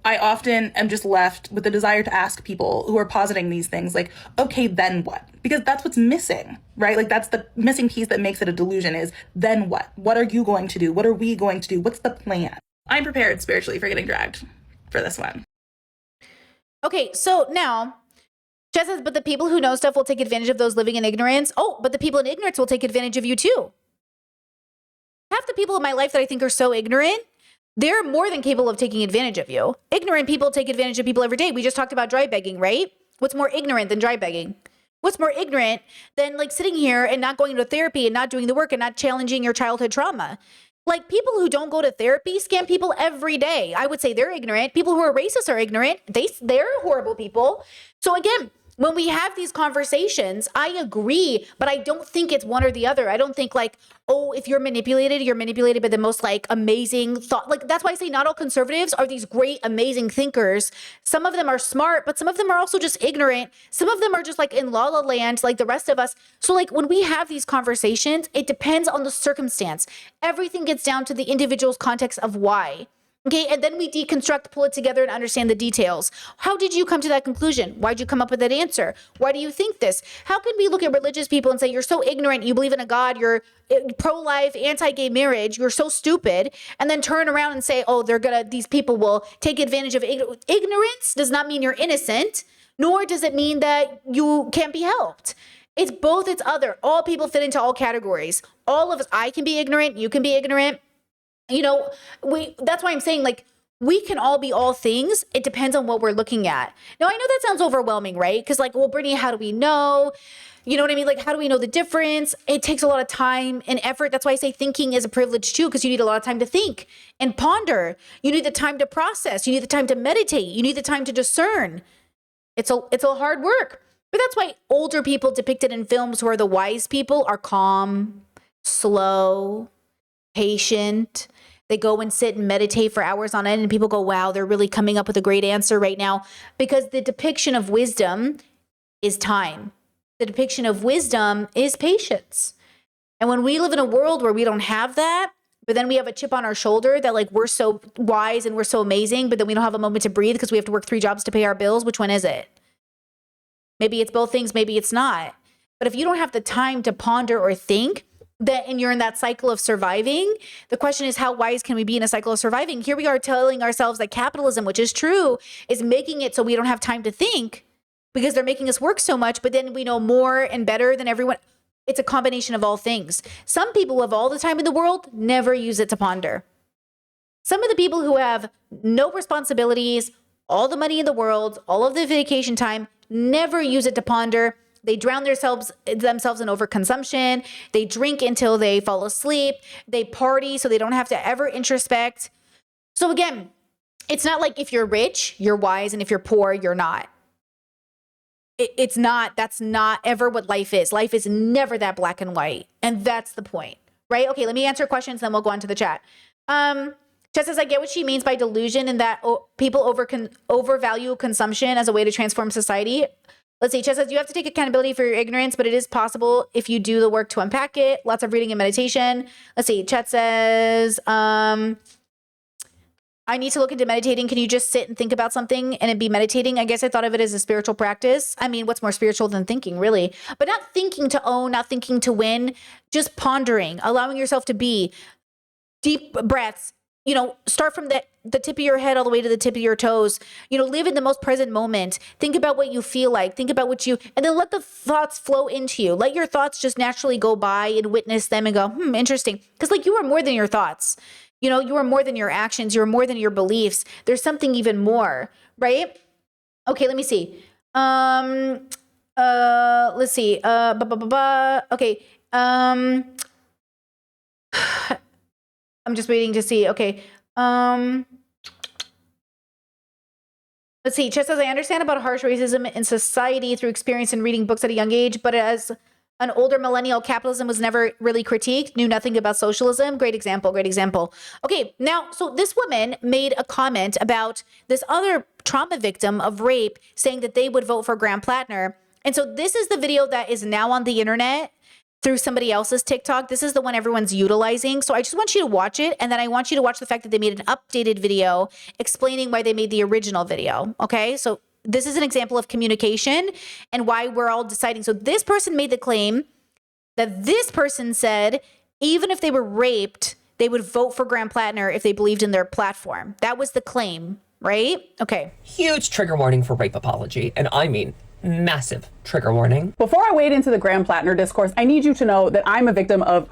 I often am just left with the desire to ask people who are positing these things, like, okay, then what? Because that's what's missing, right? Like, that's the missing piece that makes it a delusion is, then what? What are you going to do? What are we going to do? What's the plan? I'm prepared spiritually for getting dragged for this one. Okay, so now, Jess says, but the people who know stuff will take advantage of those living in ignorance. Oh, but the people in ignorance will take advantage of you too. Half the people in my life that I think are so ignorant, they're more than capable of taking advantage of you. Ignorant people take advantage of people every day. We just talked about dry begging, right? What's more ignorant than dry begging? What's more ignorant than like sitting here and not going to therapy and not doing the work and not challenging your childhood trauma? Like people who don't go to therapy scam people every day. I would say they're ignorant. People who are racist are ignorant. They're horrible people. So again, when we have these conversations, I agree, but I don't think it's one or the other. I don't think like, oh, if you're manipulated by the most like amazing thought. Like that's why I say not all conservatives are these great, amazing thinkers. Some of them are smart, but some of them are also just ignorant. Some of them are just like in la la land, like the rest of us. So like when we have these conversations, it depends on the circumstance. Everything gets down to the individual's context of why. Okay, and then we deconstruct, pull it together, and understand the details. How did you come to that conclusion? Why'd you come up with that answer? Why do you think this? How can we look at religious people and say, you're so ignorant, you believe in a God, you're pro-life, anti-gay marriage, you're so stupid, and then turn around and say, oh, these people will take advantage of ignorance does not mean you're innocent, nor does it mean that you can't be helped. It's both, it's other. All people fit into all categories. All of us, I can be ignorant, you can be ignorant. You know, that's why I'm saying like we can all be all things. It depends on what we're looking at. Now, I know that sounds overwhelming, right? Because like, well, Brittany, how do we know? You know what I mean? Like, how do we know the difference? It takes a lot of time and effort. That's why I say thinking is a privilege too, because you need a lot of time to think and ponder. You need the time to process. You need the time to meditate. You need the time to discern. It's a hard work. But that's why older people depicted in films who are the wise people are calm, slow, patient. They go and sit and meditate for hours on end and people go, wow, they're really coming up with a great answer right now. Because the depiction of wisdom is time. The depiction of wisdom is patience. And when we live in a world where we don't have that, but then we have a chip on our shoulder that like we're so wise and we're so amazing, but then we don't have a moment to breathe because we have to work 3 jobs to pay our bills, which one is it? Maybe it's both things, maybe it's not. But if you don't have the time to ponder or think, and you're in that cycle of surviving, the question is how wise can we be in a cycle of surviving? Here we are telling ourselves that capitalism, which is true, is making it so we don't have time to think because they're making us work so much, but then we know more and better than everyone. It's a combination of all things. Some people who have all the time in the world never use it to ponder. Some of the people who have no responsibilities, all the money in the world, all of the vacation time, never use it to ponder. They drown themselves in overconsumption. They drink until they fall asleep. They party so they don't have to ever introspect. So again, it's not like if you're rich, you're wise, and if you're poor, you're not. It's not. That's not ever what life is. Life is never that black and white. And that's the point, right? Okay, let me answer questions, then we'll go on to the chat. Chet says, I get what she means by delusion and that people overvalue consumption as a way to transform society. Let's see, Chet says, you have to take accountability for your ignorance, but it is possible if you do the work to unpack it. Lots of reading and meditation. Let's see, Chet says, I need to look into meditating. Can you just sit and think about something and it be meditating? I guess I thought of it as a spiritual practice. I mean, what's more spiritual than thinking, really? But not thinking to own, not thinking to win, just pondering, allowing yourself to be deep breaths, start from the tip of your head all the way to the tip of your toes. Live in the most present moment. Think about what you feel like. Think about and then let the thoughts flow into you. Let your thoughts just naturally go by and witness them and go, interesting. Because you are more than your thoughts. You are more than your actions. You are more than your beliefs. There's something even more, right? Okay, let me see. Let's see. Okay. I'm just waiting to see. Okay. Let's see. Chess says, I understand about harsh racism in society through experience in reading books at a young age, but as an older millennial, capitalism was never really critiqued, knew nothing about socialism. Great example. Okay, now, so this woman made a comment about this other trauma victim of rape saying that they would vote for Graham Plattner. And so this is the video that is now on the internet through somebody else's TikTok. This is the one everyone's utilizing. So I just want you to watch it. And then I want you to watch the fact that they made an updated video explaining why they made the original video. Okay. So this is an example of communication and why we're all deciding. So this person made the claim that this person said, even if they were raped, they would vote for Graham Plattner if they believed in their platform. That was the claim, right? Okay. Huge trigger warning for rape apology. And I mean, massive trigger warning. Before I wade into the Graham Plattner discourse, I need you to know that I'm a victim of...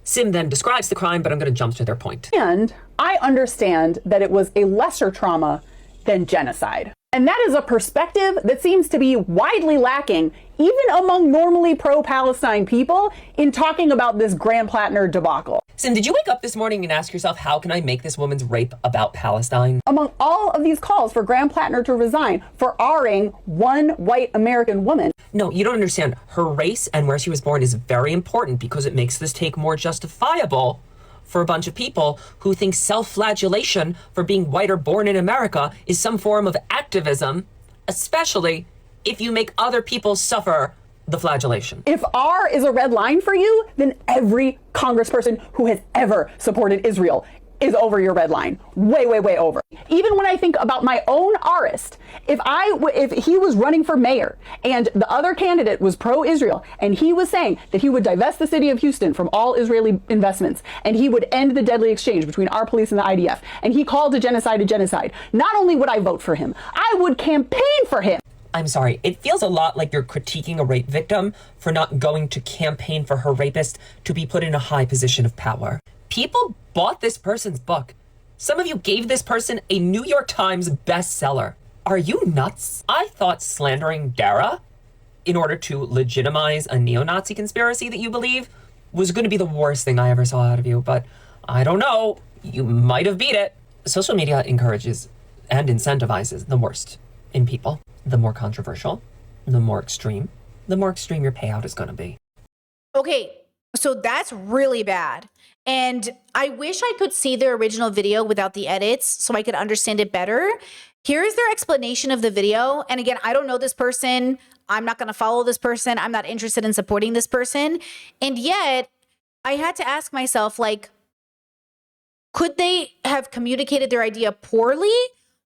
Sim then describes the crime, but I'm going to jump to their point. And I understand that it was a lesser trauma than genocide. And that is a perspective that seems to be widely lacking, even among normally pro-Palestine people, in talking about this Graham Plattner debacle. Sim, did you wake up this morning and ask yourself, how can I make this woman's rape about Palestine? Among all of these calls for Graham Plattner to resign for R-ing one white American woman. No, you don't understand. Her race and where she was born is very important because it makes this take more justifiable for a bunch of people who think self-flagellation for being white or born in America is some form of activism, especially if you make other people suffer the flagellation. If R is a red line for you, then every congressperson who has ever supported Israel is over your red line. Way, way, way over. Even when I think about my own Rist, if he was running for mayor and the other candidate was pro-Israel and he was saying that he would divest the city of Houston from all Israeli investments and he would end the deadly exchange between our police and the IDF, and he called a genocide, not only would I vote for him, I would campaign for him. I'm sorry, it feels a lot like you're critiquing a rape victim for not going to campaign for her rapist to be put in a high position of power. People bought this person's book. Some of you gave this person a New York Times bestseller. Are you nuts? I thought slandering Dara in order to legitimize a neo-Nazi conspiracy that you believe was going to be the worst thing I ever saw out of you, but I don't know. You might have beat it. Social media encourages and incentivizes the worst in people. The more controversial, the more extreme your payout is going to be. Okay, so that's really bad. And I wish I could see the original video without the edits so I could understand it better. Here's their explanation of the video. And again, I don't know this person. I'm not going to follow this person. I'm not interested in supporting this person. And yet I had to ask myself, could they have communicated their idea poorly?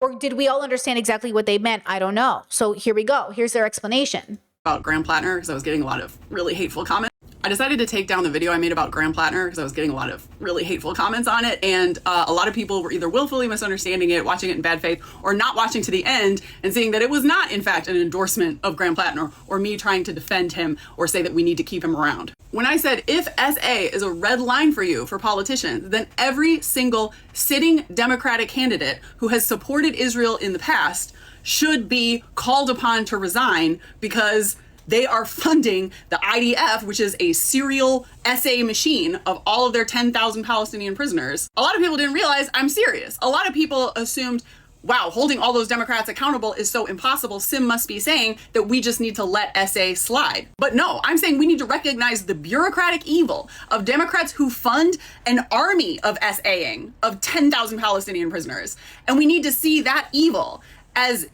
Or did we all understand exactly what they meant? I don't know. So here we go. Here's their explanation. About Graham Plattner, because I was getting a lot of really hateful comments. I decided to take down the video I made about Graham Plattner because I was getting a lot of really hateful comments on it, and a lot of people were either willfully misunderstanding it, watching it in bad faith, or not watching to the end and seeing that it was not, in fact, an endorsement of Graham Plattner or me trying to defend him or say that we need to keep him around. When I said, if SA is a red line for you for politicians, then every single sitting Democratic candidate who has supported Israel in the past should be called upon to resign because they are funding the IDF, which is a serial SA machine of all of their 10,000 Palestinian prisoners. A lot of people didn't realize I'm serious. A lot of people assumed, wow, holding all those Democrats accountable is so impossible. Sim must be saying that we just need to let SA slide. But no, I'm saying we need to recognize the bureaucratic evil of Democrats who fund an army of SAing of 10,000 Palestinian prisoners. And we need to see that evil as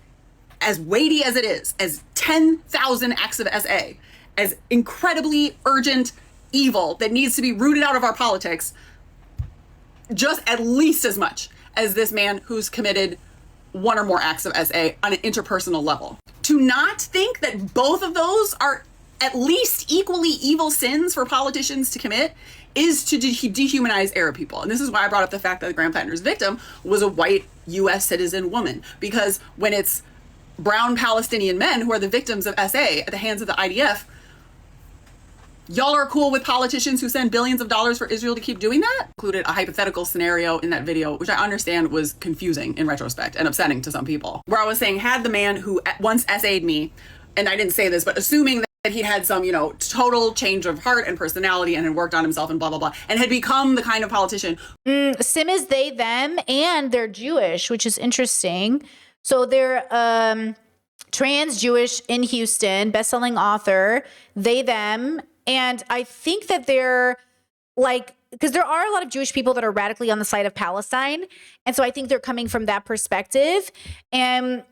weighty as it is, as 10,000 acts of SA, as incredibly urgent evil that needs to be rooted out of our politics, just at least as much as this man who's committed one or more acts of SA on an interpersonal level. To not think that both of those are at least equally evil sins for politicians to commit is to dehumanize Arab people. And this is why I brought up the fact that Graham Plattner's victim was a white U.S. citizen woman. Because when it's brown Palestinian men who are the victims of SA at the hands of the IDF, y'all are cool with politicians who send billions of dollars for Israel to keep doing that? Included a hypothetical scenario in that video, which I understand was confusing in retrospect and upsetting to some people, where I was saying, had the man who once SA'd me, and I didn't say this, but assuming that he'd had some, total change of heart and personality and had worked on himself and blah, blah, blah, and had become the kind of politician. Sim is they, them, and they're Jewish, which is interesting. So they're trans Jewish in Houston, best-selling author, they, them. And I think that they're like, because there are a lot of Jewish people that are radically on the side of Palestine. And so I think they're coming from that perspective. And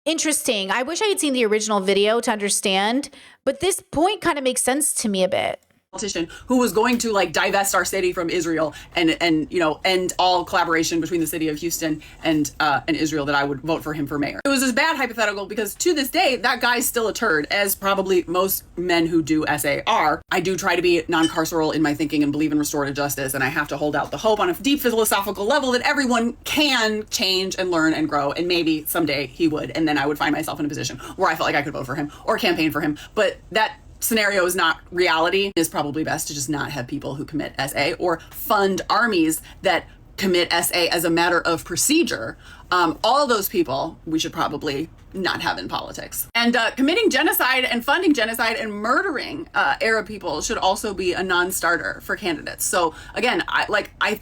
interesting. I wish I had seen the original video to understand, but this point kind of makes sense to me a bit. Politician who was going to divest our city from Israel and end all collaboration between the city of Houston and Israel, that I would vote for him for mayor. It was this bad hypothetical because to this day that guy's still a turd, as probably most men who do SA are. I do try to be non-carceral in my thinking and believe in restorative justice, and I have to hold out the hope on a deep philosophical level that everyone can change and learn and grow, and maybe someday he would, and then I would find myself in a position where I felt like I could vote for him or campaign for him. But that scenario is not reality. It's probably best to just not have people who commit SA or fund armies that commit SA as a matter of procedure. All those people we should probably not have in politics. And committing genocide and funding genocide and murdering Arab people should also be a non-starter for candidates. So again, like I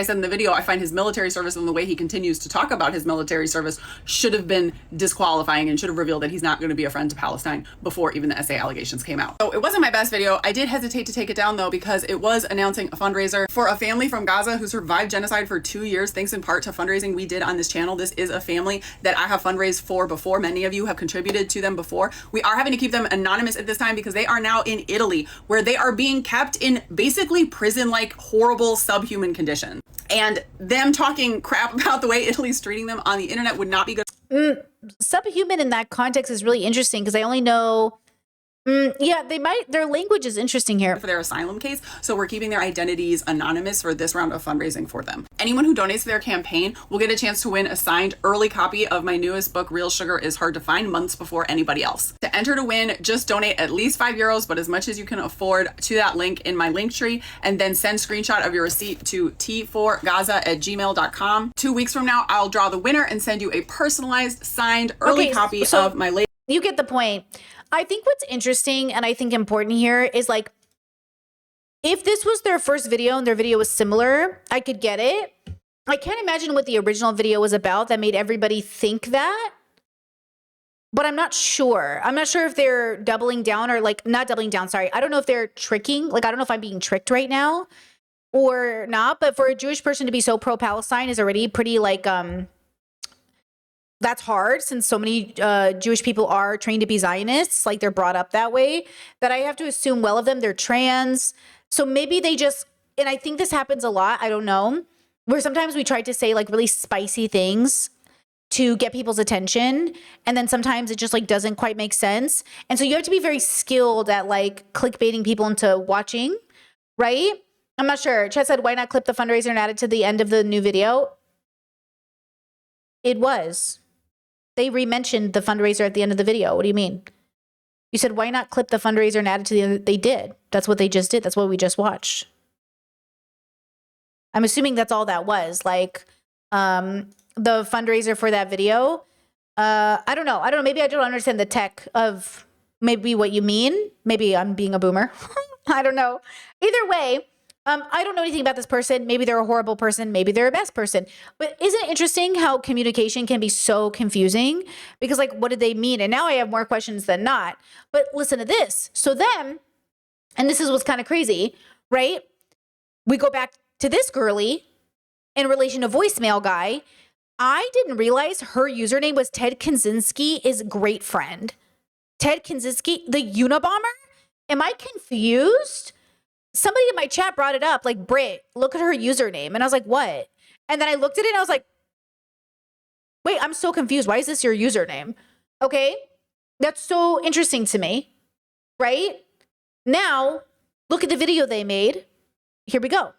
said in the video, I find his military service and the way he continues to talk about his military service should have been disqualifying and should have revealed that he's not going to be a friend to Palestine before even the SA allegations came out. So it wasn't my best video. I did hesitate to take it down though, because it was announcing a fundraiser for a family from Gaza who survived genocide for 2 years, thanks in part to fundraising we did on this channel. This is a family that I have fundraised for before. Many of you have contributed to them before. We are having to keep them anonymous at this time because they are now in Italy, where they are being kept in basically prison-like horrible subhuman conditions. And them talking crap about the way Italy's treating them on the internet would not be good. Subhuman in that context is really interesting because I only know their language is interesting here. For their asylum case, so we're keeping their identities anonymous for this round of fundraising for them. Anyone who donates to their campaign will get a chance to win a signed early copy of my newest book, Real Sugar is Hard to Find, months before anybody else. To enter to win, just donate at least €5, but as much as you can afford, to that link in my link tree, and then send screenshot of your receipt to t4gaza@gmail.com. 2 weeks from now, I'll draw the winner and send you a personalized, signed early copy of my latest. You get the point. I think what's interesting and I think important here is if this was their first video and their video was similar, I could get it. I can't imagine what the original video was about that made everybody think that. But I'm not sure. I'm not sure if they're doubling down or not doubling down. Sorry. I don't know if they're tricking. I don't know if I'm being tricked right now or not. But for a Jewish person to be so pro-Palestine is already pretty that's hard, since so many Jewish people are trained to be Zionists, they're brought up that way, that I have to assume well of them. They're trans. So maybe they just, and I think this happens a lot, I don't know, where sometimes we try to say really spicy things to get people's attention, and then sometimes it just doesn't quite make sense. And so you have to be very skilled at clickbaiting people into watching, right? I'm not sure. Chet said, why not clip the fundraiser and add it to the end of the new video? It was. They re-mentioned the fundraiser at the end of the video. What do you mean? You said, why not clip the fundraiser and add it to the end? They did. That's what they just did. That's what we just watched. I'm assuming that's all that was. The fundraiser for that video. I don't know. Maybe I don't understand the tech of maybe what you mean. Maybe I'm being a boomer. I don't know. Either way, I don't know anything about this person. Maybe they're a horrible person. Maybe they're a best person. But isn't it interesting how communication can be so confusing? Because what did they mean? And now I have more questions than not. But listen to this. So then, and this is what's kind of crazy, right? We go back to this girly in relation to voicemail guy. I didn't realize her username was Ted Kaczynski's great friend. Ted Kaczynski, the Unabomber? Am I confused? Somebody in my chat brought it up, Britt, look at her username. And I was like, what? And then I looked at it and I was like, wait, I'm so confused. Why is this your username? Okay. That's so interesting to me, right? Now, look at the video they made. Here we go.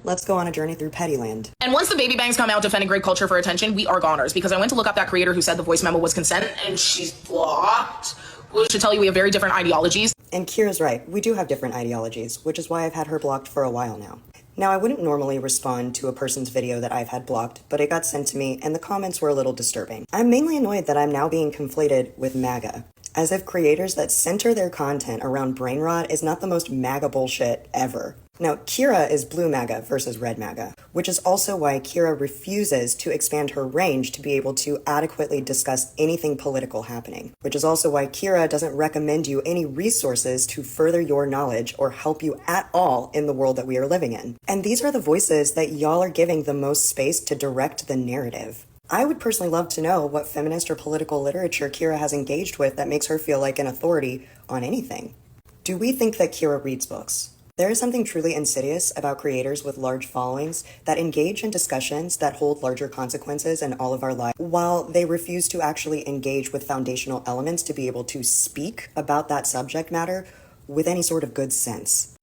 Let's go on a journey through Pettyland. And once the baby bangs come out defending great culture for attention, we are goners, because I went to look up that creator who said the voice memo was consent, and she's blocked. Which should tell you we have very different ideologies. And Kira's right, we do have different ideologies, which is why I've had her blocked for a while now. Now, I wouldn't normally respond to a person's video that I've had blocked, but it got sent to me and the comments were a little disturbing. I'm mainly annoyed that I'm now being conflated with MAGA, as if creators that center their content around brain rot is not the most MAGA bullshit ever. Now, Kira is blue MAGA versus red MAGA, which is also why Kira refuses to expand her range to be able to adequately discuss anything political happening, which is also why Kira doesn't recommend you any resources to further your knowledge or help you at all in the world that we are living in. And these are the voices that y'all are giving the most space to direct the narrative. I would personally love to know what feminist or political literature Kira has engaged with that makes her feel like an authority on anything. Do we think that Kira reads books? There is something truly insidious about creators with large followings that engage in discussions that hold larger consequences in all of our lives, while they refuse to actually engage with foundational elements to be able to speak about that subject matter with any sort of good sense.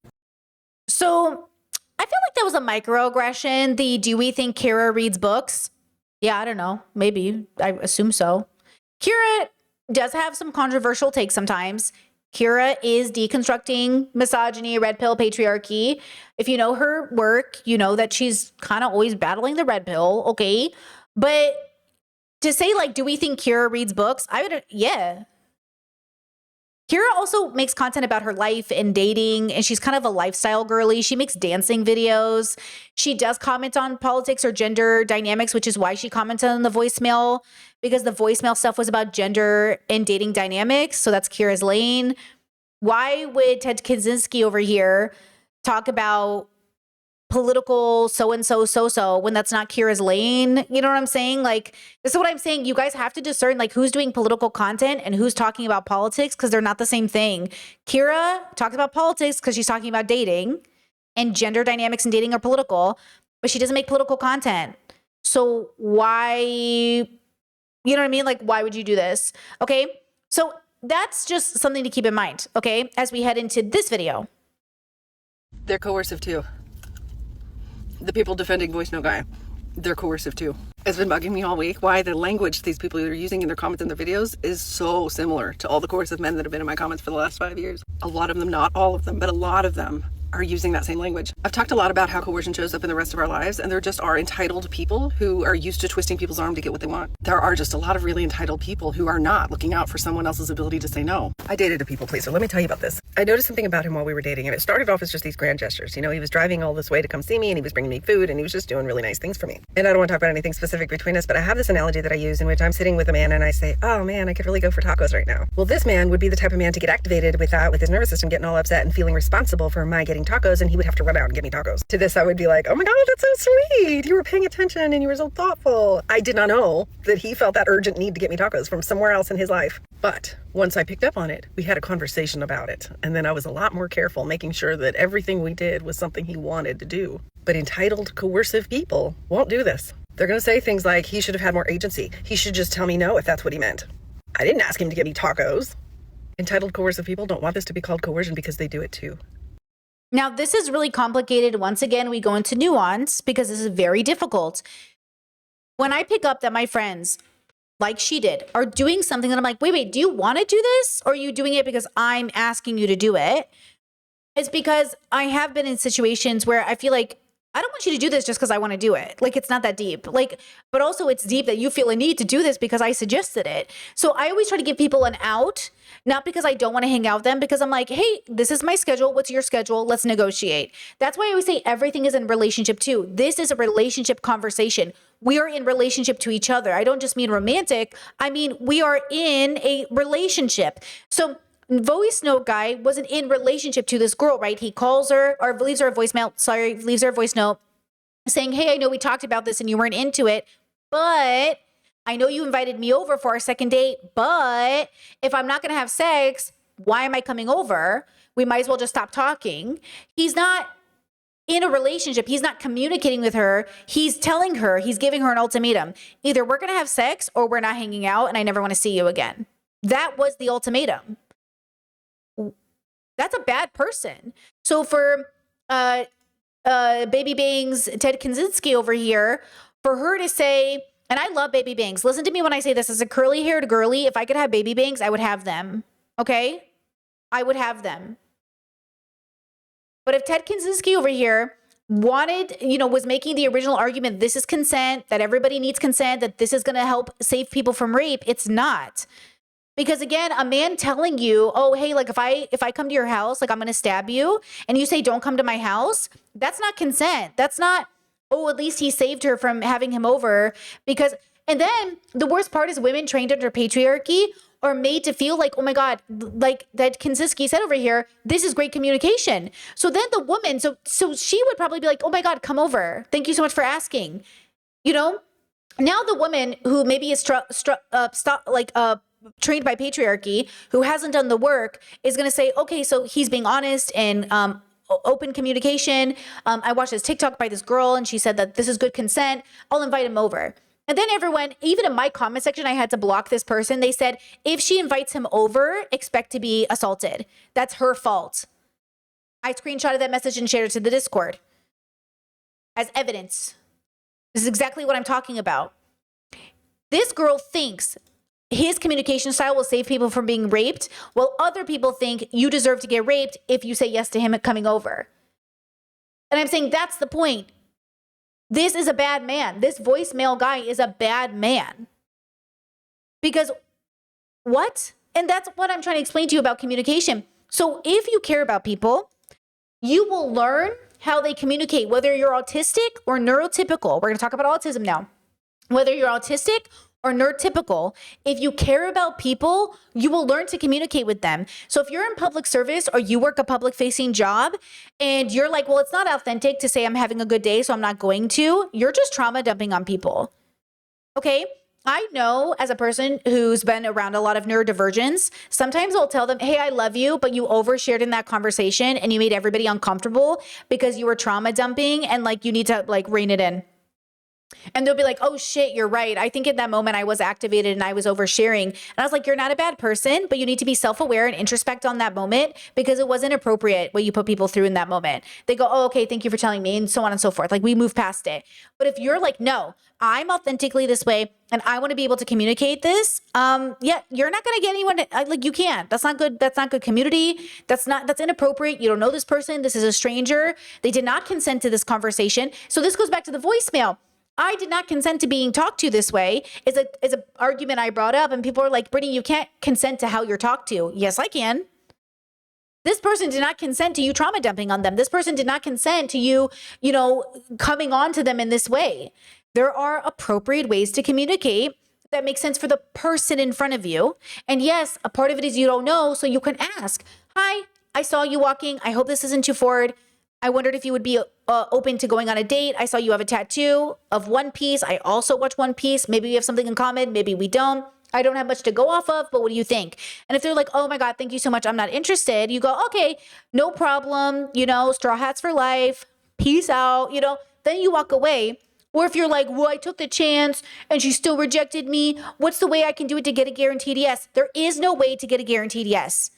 So I feel like that was a microaggression. The do we think Kira reads books? Yeah, I don't know. Maybe. I assume so. Kira does have some controversial takes sometimes. Kira is deconstructing misogyny, red pill patriarchy. If you know her work, you know that she's kind of always battling the red pill, okay? But to say, like, do we think Kira reads books? I would, yeah. Kira also makes content about her life and dating, and she's kind of a lifestyle girly. She makes dancing videos. She does comment on politics or gender dynamics, which is why she commented on the voicemail, because the voicemail stuff was about gender and dating dynamics. So that's Kira's lane. Why would Ted Kaczynski over here talk about political so-and-so when that's not Kira's lane? You know what I'm saying? Like, this is what I'm saying. You guys have to discern like who's doing political content and who's talking about politics, because they're not the same thing. Kira talks about politics because she's talking about dating, and gender dynamics and dating are political, but she doesn't make political content. So why, you know what I mean? Like, why would you do this? Okay. So that's just something to keep in mind. Okay. As we head into this video. They're coercive too. The people defending Voice No Guy, they're coercive too. It's been bugging me all week why the language these people are using in their comments and their videos is so similar to all the coercive men that have been in my comments for the last 5 years. A lot of them, not all of them, but a lot of them are using that same language. I've talked a lot about how coercion shows up in the rest of our lives, and there just are entitled people who are used to twisting people's arm to get what they want. There are just a lot of really entitled people who are not looking out for someone else's ability to say no. I dated a people pleaser. Let me tell you about this. I noticed something about him while we were dating, and it started off as just these grand gestures. You know, he was driving all this way to come see me, and he was bringing me food, and he was just doing really nice things for me. And I don't want to talk about anything specific between us, but I have this analogy that I use in which I'm sitting with a man and I say, oh man, I could really go for tacos right now. Well, this man would be the type of man to get activated with his nervous system getting all upset and feeling responsible for my getting tacos, and he would have to run out and get me tacos. To this, I would be like, oh my God, that's so sweet. You were paying attention and you were so thoughtful. I did not know that he felt that urgent need to get me tacos from somewhere else in his life. But once I picked up on it, we had a conversation about it. And then I was a lot more careful, making sure that everything we did was something he wanted to do. But entitled, coercive people won't do this. They're going to say things like, he should have had more agency. He should just tell me no if that's what he meant. I didn't ask him to get me tacos. Entitled, coercive people don't want this to be called coercion because they do it too. Now, this is really complicated. Once again, we go into nuance because this is very difficult. When I pick up that my friends, like she did, are doing something that I'm like, wait, do you want to do this? Or are you doing it because I'm asking you to do it? It's because I have been in situations where I feel like, I don't want you to do this just because I want to do it. Like, it's not that deep. Like, but also it's deep that you feel a need to do this because I suggested it. So I always try to give people an out, not because I don't want to hang out with them, because I'm like, hey, this is my schedule. What's your schedule? Let's negotiate. That's why I always say everything is in relationship too. This is a relationship conversation. We are in relationship to each other. I don't just mean romantic. I mean, we are in a relationship. So Voice Note Guy wasn't in relationship to this girl, right? He calls her or leaves her a voice note saying, hey, I know we talked about this and you weren't into it, but I know you invited me over for our second date, but if I'm not going to have sex, why am I coming over? We might as well just stop talking. He's not in a relationship. He's not communicating with her. He's telling her, he's giving her an ultimatum. Either we're going to have sex or we're not hanging out and I never want to see you again. That was the ultimatum. That's a bad person. So for Baby Bangs, Ted Kaczynski over here, for her to say, and I love Baby Bangs. Listen to me when I say this. As a curly-haired girly, if I could have baby bangs, I would have them. Okay? I would have them. But if Ted Kaczynski over here wanted, was making the original argument, this is consent, that everybody needs consent, that this is going to help save people from rape, it's not. Because again, a man telling you, oh, hey, like if I come to your house, like I'm going to stab you, and you say, don't come to my house, that's not consent. That's not, oh, at least he saved her from having him over. Because, and then the worst part is women trained under patriarchy are made to feel like, oh my God, like that Kaczynski said over here, this is great communication. So then the woman, so she would probably be like, oh my God, come over. Thank you so much for asking. Now the woman who maybe is trained by patriarchy, who hasn't done the work, is going to say, okay, so he's being honest and open communication. I watched this TikTok by this girl and she said that this is good consent. I'll invite him over. And then everyone, even in my comment section, I had to block this person. They said, if she invites him over, expect to be assaulted. That's her fault. I screenshotted that message and shared it to the Discord as evidence. This is exactly what I'm talking about. This girl thinks his communication style will save people from being raped, while other people think you deserve to get raped if you say yes to him coming over. And I'm saying that's the point. This is a bad man. This voicemail guy is a bad man. Because what? And that's what I'm trying to explain to you about communication. So if you care about people, you will learn how they communicate, whether you're autistic or neurotypical. We're going to talk about autism now. Whether you're autistic or neurotypical, if you care about people, you will learn to communicate with them. So if you're in public service or you work a public facing job and you're like, well, it's not authentic to say I'm having a good day, so I'm not going to, you're just trauma dumping on people. Okay? I know as a person who's been around a lot of neurodivergence, sometimes I'll tell them, hey, I love you, but you overshared in that conversation and you made everybody uncomfortable because you were trauma dumping and like you need to like rein it in. And they'll be like, oh shit, you're right. I think in that moment I was activated and I was oversharing. And I was like, you're not a bad person, but you need to be self-aware and introspect on that moment because it wasn't appropriate what you put people through in that moment. They go, oh, okay, thank you for telling me, and so on and so forth. Like we move past it. But if you're like, no, I'm authentically this way and I want to be able to communicate this, yeah, you're not going to get anyone like you can't. That's not good. That's not good community. That's inappropriate. You don't know this person. This is a stranger. They did not consent to this conversation. So this goes back to the voicemail. I did not consent to being talked to this way is a argument I brought up, and people are like, Brittany, you can't consent to how you're talked to. Yes, I can. This person did not consent to you trauma dumping on them. This person did not consent to you, coming on to them in this way. There are appropriate ways to communicate that make sense for the person in front of you. And yes, a part of it is you don't know, so you can ask, hi, I saw you walking. I hope this isn't too forward. I wondered if you would be open to going on a date. I saw you have a tattoo of One Piece. I also watch One Piece. Maybe we have something in common. Maybe we don't. I don't have much to go off of, but what do you think? And if they're like, oh my God, thank you so much, I'm not interested. You go, okay, no problem. Straw hats for life. Peace out. Then you walk away. Or if you're like, well, I took the chance and she still rejected me. What's the way I can do it to get a guaranteed yes? There is no way to get a guaranteed yes.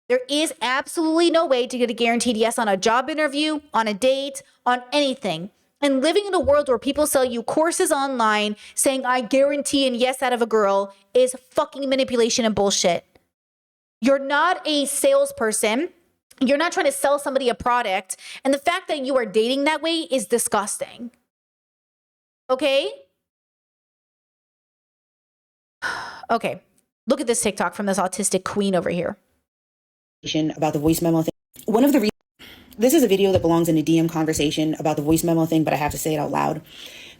There is absolutely no way to get a guaranteed yes on a job interview, on a date, on anything. And living in a world where people sell you courses online saying, I guarantee a yes out of a girl is fucking manipulation and bullshit. You're not a salesperson. You're not trying to sell somebody a product. And the fact that you are dating that way is disgusting. Okay? Okay. Look at this TikTok from this autistic queen over here. About the voice memo thing. This is a video that belongs in a DM conversation about the voice memo thing, but I have to say it out loud.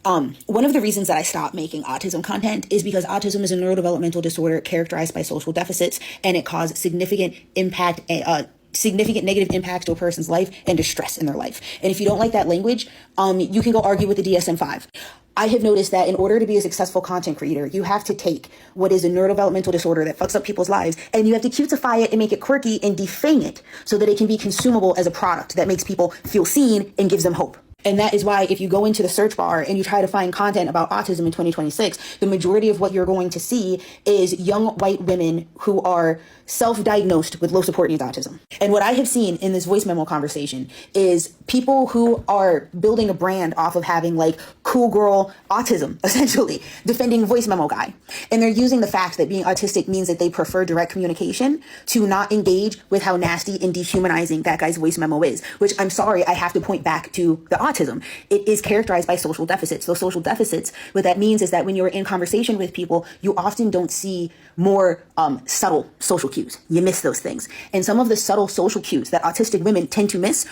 One of the reasons that I stopped making autism content is because autism is a neurodevelopmental disorder characterized by social deficits, and it caused significant negative impacts to a person's life and distress in their life. And if you don't like that language, you can go argue with the DSM-5. I have noticed that in order to be a successful content creator, you have to take what is a neurodevelopmental disorder that fucks up people's lives, and you have to cutify it and make it quirky and defame it so that it can be consumable as a product that makes people feel seen and gives them hope. And that is why if you go into the search bar and you try to find content about autism in 2026, the majority of what you're going to see is young white women who are self-diagnosed with low support needs autism. And what I have seen in this voice memo conversation is people who are building a brand off of having like cool girl autism, essentially, defending voice memo guy. And they're using the fact that being autistic means that they prefer direct communication to not engage with how nasty and dehumanizing that guy's voice memo is, which I'm sorry, I have to point back to the autism. It is characterized by social deficits. Those social deficits, what that means is that when you're in conversation with people, you often don't see more subtle social cues. You miss those things. And some of the subtle social cues that autistic women tend to miss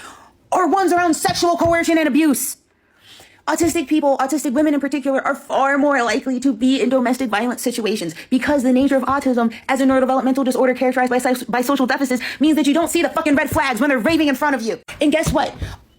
are ones around sexual coercion and abuse. Autistic people, autistic women in particular, are far more likely to be in domestic violence situations because the nature of autism as a neurodevelopmental disorder characterized by social deficits means that you don't see the fucking red flags when they're raving in front of you. And guess what?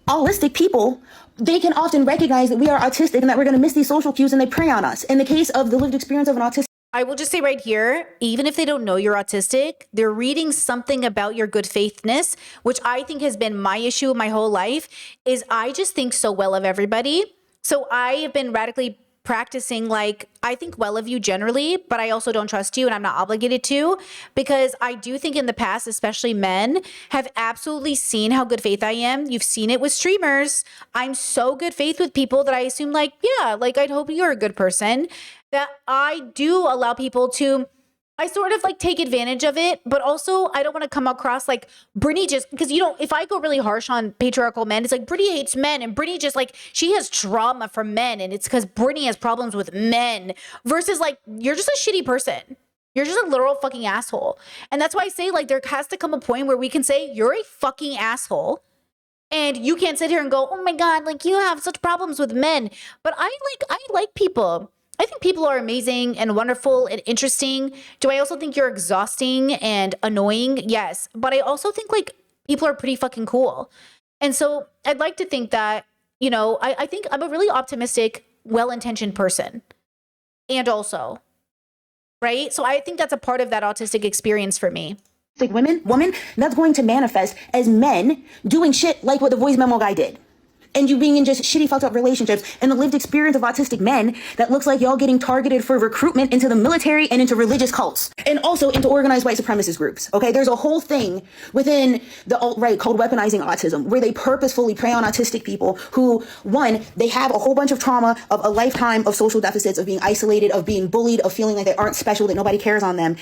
Allistic people, they can often recognize that we are autistic and that we're going to miss these social cues, and they prey on us. In the case of the lived experience of an autistic, I will just say right here, even if they don't know you're autistic, they're reading something about your good faithness, which I think has been my issue my whole life, is I just think so well of everybody. So I have been radically practicing, like, I think well of you generally, but I also don't trust you and I'm not obligated to, because I do think in the past, especially men, have absolutely seen how good faith I am. You've seen it with streamers. I'm so good faith with people that I assume, like, yeah, like I'd hope you're a good person, that I do allow people to, I sort of like take advantage of it, but also I don't want to come across like Brittany just, because, you know, if I go really harsh on patriarchal men, it's like Brittany hates men and Brittany just like, she has trauma from men and it's because Brittany has problems with men, versus like, you're just a shitty person. You're just a literal fucking asshole. And that's why I say, like, there has to come a point where we can say you're a fucking asshole. And you can't sit here and go, oh my God, like you have such problems with men. But I like people. I think people are amazing and wonderful and interesting. Do I also think you're exhausting and annoying? Yes. But I also think like people are pretty fucking cool. And so I'd like to think that, you know, I think I'm a really optimistic, well-intentioned person. And also, right? So I think that's a part of that autistic experience for me. woman, that's going to manifest as men doing shit like what the voice memo guy did. And you being in just shitty fucked up relationships, and the lived experience of autistic men that looks like y'all getting targeted for recruitment into the military and into religious cults, and also into organized white supremacist groups. Okay, there's a whole thing within the alt-right called weaponizing autism, where they purposefully prey on autistic people who, one, they have a whole bunch of trauma of a lifetime of social deficits, of being isolated, of being bullied, of feeling like they aren't special, that nobody cares on them.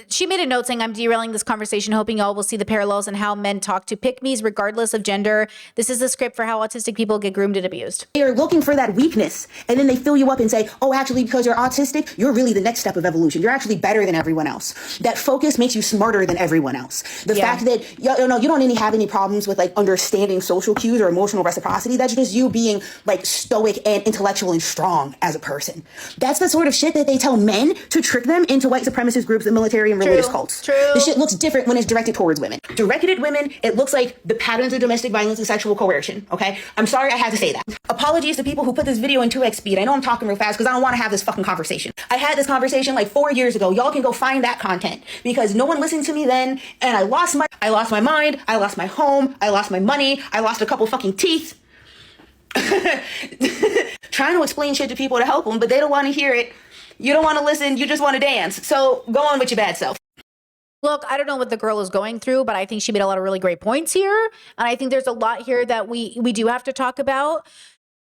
She made a note saying, I'm derailing this conversation, hoping y'all will see the parallels in how men talk to pick-me's regardless of gender. This is a script for how autistic people get groomed and abused. They are looking for that weakness, and then they fill you up and say, oh, actually, because you're autistic, you're really the next step of evolution. You're actually better than everyone else. That focus makes you smarter than everyone else. The fact that, you don't have any problems with like understanding social cues or emotional reciprocity. That's just you being like stoic and intellectual and strong as a person. That's the sort of shit that they tell men to trick them into white supremacist groups, the military, and religious cults. The shit looks different when it's directed towards women. Directed at women, it looks like the patterns of domestic violence and sexual coercion. Okay, I'm sorry I had to say that. Apologies to people who put this video in 2x speed. I know I'm talking real fast because I don't want to have this fucking conversation. I had this conversation like 4 years ago. Y'all can go find that content because no one listened to me then, and I lost my mind, I lost my home, I lost my money, I lost a couple fucking teeth. Trying to explain shit to people to help them, but they don't want to hear it. You don't want to listen, you just want to dance. So go on with your bad self. Look, I don't know what the girl is going through, but I think she made a lot of really great points here. And I think there's a lot here that we do have to talk about,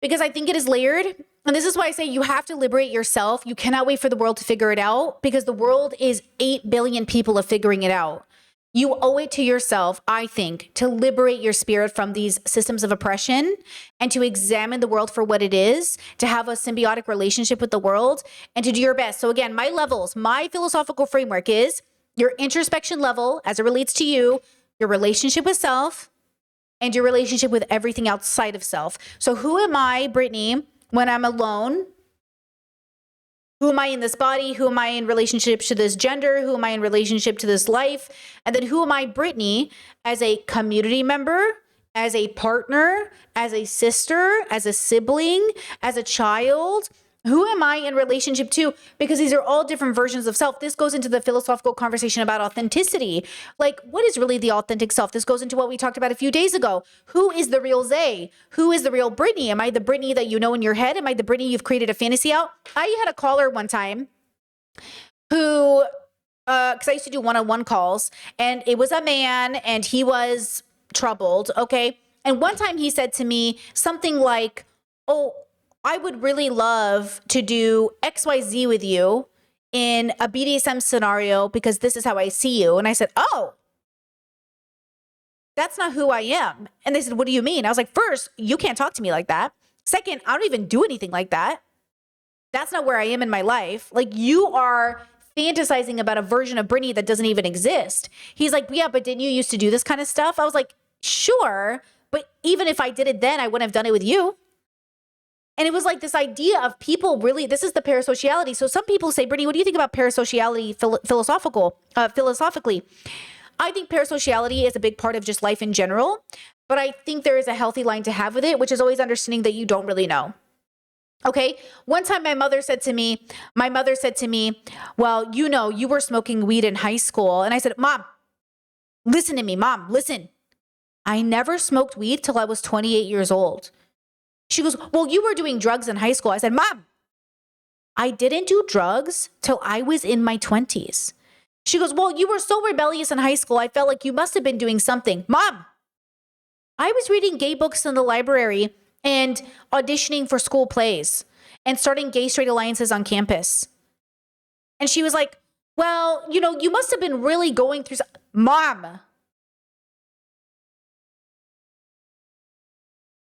because I think it is layered. And this is why I say you have to liberate yourself. You cannot wait for the world to figure it out, because the world is 8 billion people of figuring it out. You owe it to yourself, I think, to liberate your spirit from these systems of oppression and to examine the world for what it is, to have a symbiotic relationship with the world, and to do your best. So again, my levels, my philosophical framework is your introspection level as it relates to you, your relationship with self, and your relationship with everything outside of self. So who am I, Brittany, when I'm alone? Who am I in this body? Who am I in relationship to this gender? Who am I in relationship to this life? And then who am I, Brittany, as a community member, as a partner, as a sister, as a sibling, as a child, Who am I in relationship to? Because these are all different versions of self. This goes into the philosophical conversation about authenticity. Like, what is really the authentic self? This goes into what we talked about a few days ago. Who is the real Zay? Who is the real Brittany? Am I the Brittany that you know in your head? Am I the Brittany you've created a fantasy out? I had a caller one time who, because I used to do one-on-one calls, and it was a man, and he was troubled, okay? And one time he said to me something like, oh, I would really love to do XYZ with you in a BDSM scenario because this is how I see you. And I said, oh, that's not who I am. And they said, what do you mean? I was like, first, you can't talk to me like that. Second, I don't even do anything like that. That's not where I am in my life. Like, you are fantasizing about a version of Brittany that doesn't even exist. He's like, yeah, but didn't you used to do this kind of stuff? I was like, sure. But even if I did it then, I wouldn't have done it with you. And it was like this idea of people really, this is the parasociality. So some people say, Brittany, what do you think about parasociality philosophically? I think parasociality is a big part of just life in general, but I think there is a healthy line to have with it, which is always understanding that you don't really know. Okay. One time my mother said to me, well, you know, you were smoking weed in high school. And I said, Mom, listen to me, Mom, listen. I never smoked weed till I was 28 years old. She goes, well, you were doing drugs in high school. I said, Mom, I didn't do drugs till I was in my 20s. She goes, well, you were so rebellious in high school. I felt like you must have been doing something. Mom, I was reading gay books in the library and auditioning for school plays and starting gay-straight alliances on campus. And she was like, well, you know, you must have been really going through Mom,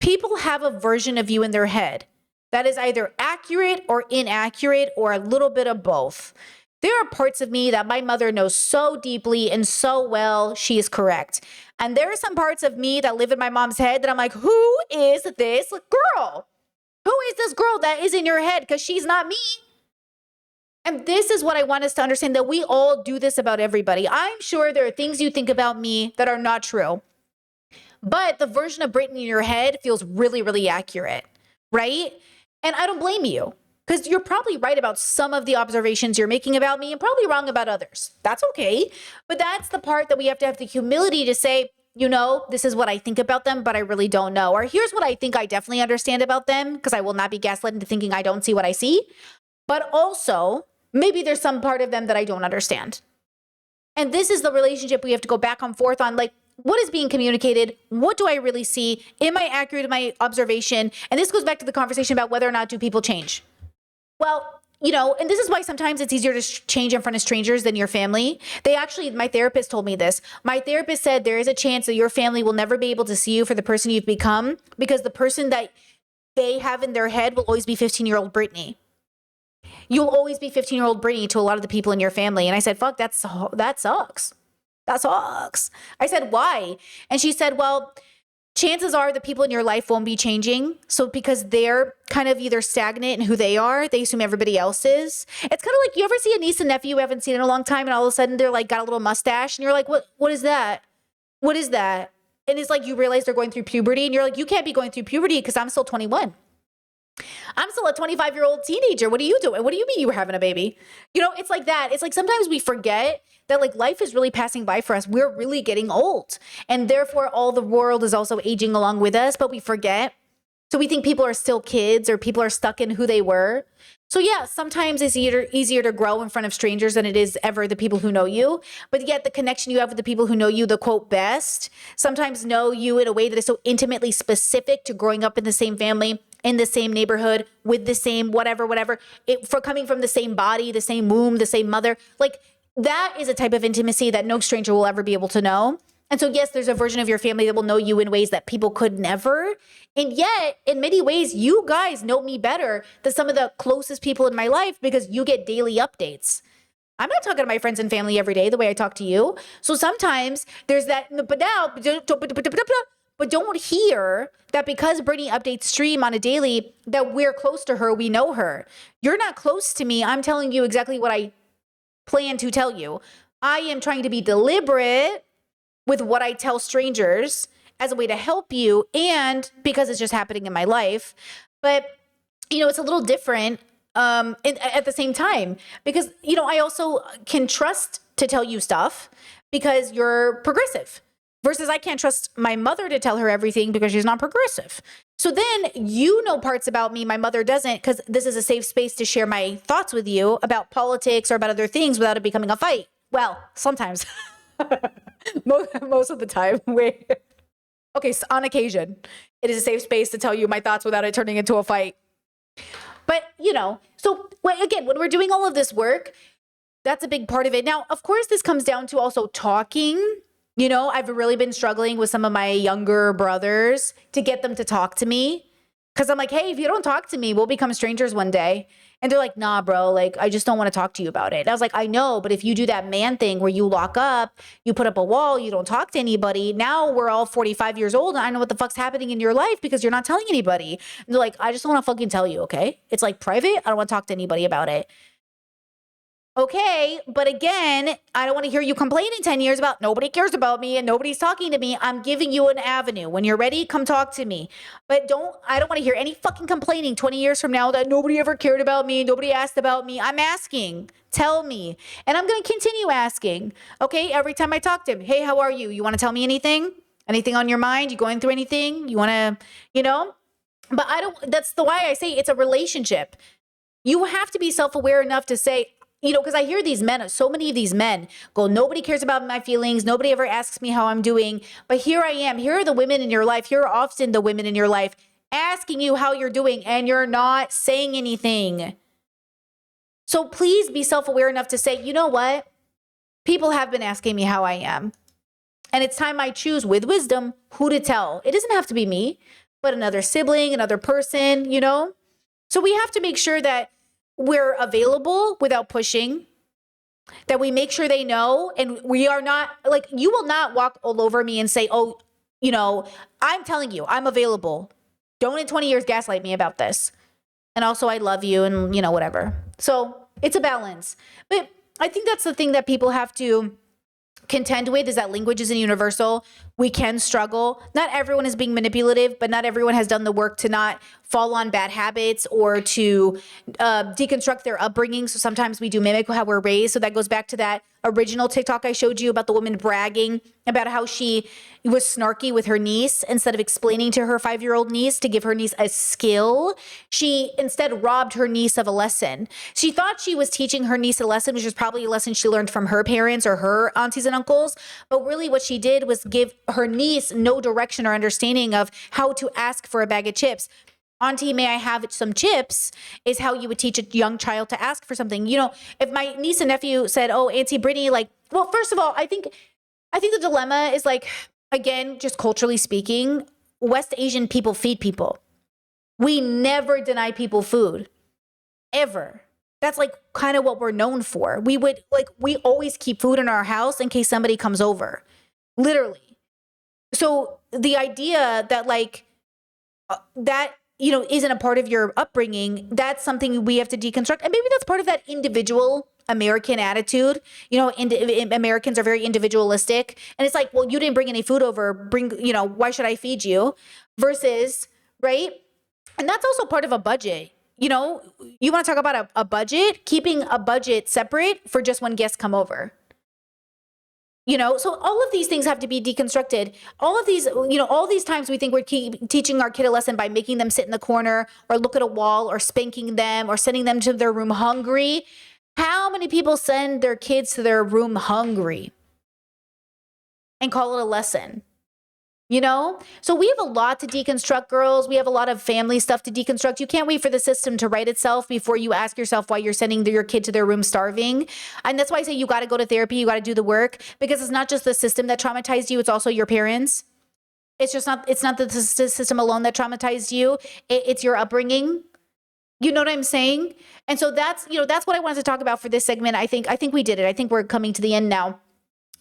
people have a version of you in their head that is either accurate or inaccurate or a little bit of both. There are parts of me that my mother knows so deeply and so well she is correct. And there are some parts of me that live in my mom's head that I'm like, who is this girl? Who is this girl that is in your head? Because she's not me. And this is what I want us to understand, that we all do this about everybody. I'm sure there are things you think about me that are not true. But the version of Brittany in your head feels really, really accurate, right? And I don't blame you, because you're probably right about some of the observations you're making about me and probably wrong about others. That's okay. But that's the part that we have to have the humility to say, you know, this is what I think about them, but I really don't know. Or here's what I think I definitely understand about them, because I will not be gaslit into thinking I don't see what I see. But also, maybe there's some part of them that I don't understand. And this is the relationship we have to go back and forth on, like, what is being communicated? What do I really see? Am I accurate in my observation? And this goes back to the conversation about whether or not do people change. Well, you know, and this is why sometimes it's easier to change in front of strangers than your family. My therapist told me this. My therapist said there is a chance that your family will never be able to see you for the person you've become, because the person that they have in their head will always be 15-year-old Brittany. You'll always be 15-year-old Brittany to a lot of the people in your family. And I said, fuck, that sucks. That sucks. I said, why? And she said, well, chances are the people in your life won't be changing. So because they're kind of either stagnant in who they are, they assume everybody else is. It's kind of like, you ever see a niece and nephew you haven't seen in a long time, and all of a sudden they're like got a little mustache, and you're like, what is that? What is that? And it's like you realize they're going through puberty, and you're like, you can't be going through puberty because I'm still 21. I'm still a 25-year-old teenager. What are you doing? What do you mean you were having a baby? You know, it's like that. It's like sometimes we forget that like life is really passing by for us. We're really getting old. And therefore all the world is also aging along with us, but we forget. So we think people are still kids, or people are stuck in who they were. So yeah, sometimes it's easier to grow in front of strangers than it is ever the people who know you. But yet the connection you have with the people who know you the quote best sometimes know you in a way that is so intimately specific to growing up in the same family, in the same neighborhood, with the same whatever, for coming from the same body, the same womb, the same mother. Like, that is a type of intimacy that no stranger will ever be able to know. And so, yes, there's a version of your family that will know you in ways that people could never. And yet, in many ways, you guys know me better than some of the closest people in my life, because you get daily updates. I'm not talking to my friends and family every day the way I talk to you. So sometimes there's that, but don't hear that because Brittany updates stream on a daily that we're close to her, we know her. You're not close to me. I'm telling you exactly what I plan to tell you. I am trying to be deliberate with what I tell strangers as a way to help you, and because it's just happening in my life. But, you know, it's a little different at the same time, because, you know, I also can trust to tell you stuff because you're progressive versus I can't trust my mother to tell her everything because she's not progressive. So then you know parts about me my mother doesn't, because this is a safe space to share my thoughts with you about politics or about other things without it becoming a fight. Well, sometimes. most of the time. Wait. Okay, so on occasion, it is a safe space to tell you my thoughts without it turning into a fight. But, you know, so again, when we're doing all of this work, that's a big part of it. Now, of course, this comes down to also talking. You know, I've really been struggling with some of my younger brothers to get them to talk to me. Because I'm like, hey, if you don't talk to me, we'll become strangers one day. And they're like, nah, bro, like, I just don't want to talk to you about it. And I was like, I know, but if you do that man thing where you lock up, you put up a wall, you don't talk to anybody, now we're all 45 years old and I know what the fuck's happening in your life because you're not telling anybody. And they're like, I just don't want to fucking tell you, okay? It's like private. I don't want to talk to anybody about it. Okay, but again, I don't want to hear you complain in 10 years about nobody cares about me and nobody's talking to me. I'm giving you an avenue. When you're ready, come talk to me. But I don't want to hear any fucking complaining 20 years from now that nobody ever cared about me, nobody asked about me. I'm asking. Tell me. And I'm going to continue asking. Okay, every time I talk to him, hey, how are you? You want to tell me anything? Anything on your mind? You going through anything? You want to, you know? But that's the why I say it's a relationship. You have to be self-aware enough to say, you know, because I hear these men, so many of these men go, nobody cares about my feelings. Nobody ever asks me how I'm doing. But here I am. Here are the women in your life. Here are often the women in your life asking you how you're doing and you're not saying anything. So please be self-aware enough to say, you know what? People have been asking me how I am. And it's time I choose with wisdom who to tell. It doesn't have to be me, but another sibling, another person, you know? So we have to make sure that we're available without pushing, that we make sure they know, and we are not, like, you will not walk all over me and say, oh, you know, I'm telling you, I'm available. Don't in 20 years gaslight me about this. And also I love you and, you know, whatever. So it's a balance. But I think that's the thing that people have to contend with, is that language isn't universal. We can struggle. Not everyone is being manipulative, but not everyone has done the work to not fall on bad habits or to deconstruct their upbringing. So sometimes we do mimic how we're raised. So that goes back to that original TikTok I showed you about the woman bragging about how she was snarky with her niece. Instead of explaining to her 5-year-old niece to give her niece a skill, she instead robbed her niece of a lesson. She thought she was teaching her niece a lesson, which is probably a lesson she learned from her parents or her aunties and uncles. But really what she did was give her niece no direction or understanding of how to ask for a bag of chips. Auntie, may I have some chips, is how you would teach a young child to ask for something. You know, if my niece and nephew said, oh, Auntie Brittany, like, well, first of all, I think the dilemma is, like, again, just culturally speaking, West Asian people feed people. We never deny people food, ever. That's like kind of what we're known for. We always keep food in our house in case somebody comes over, literally. So the idea that, like, that, you know, isn't a part of your upbringing, that's something we have to deconstruct. And maybe that's part of that individual American attitude. You know, Americans are very individualistic. And it's like, well, you didn't bring any food over, you know, why should I feed you? Versus, right? And that's also part of a budget. You know, you want to talk about a budget, keeping a budget separate for just when guests come over. You know, so all of these things have to be deconstructed. All of these, you know, all these times we think we're teaching our kid a lesson by making them sit in the corner or look at a wall or spanking them or sending them to their room hungry. How many people send their kids to their room hungry and call it a lesson? You know, so we have a lot to deconstruct, girls. We have a lot of family stuff to deconstruct. You can't wait for the system to right itself before you ask yourself why you're sending your kid to their room starving. And that's why I say you got to go to therapy. You got to do the work, because it's not just the system that traumatized you. It's also your parents. It's not the system alone that traumatized you. It's your upbringing. You know what I'm saying? And so that's what I wanted to talk about for this segment. I think we did it. I think we're coming to the end now.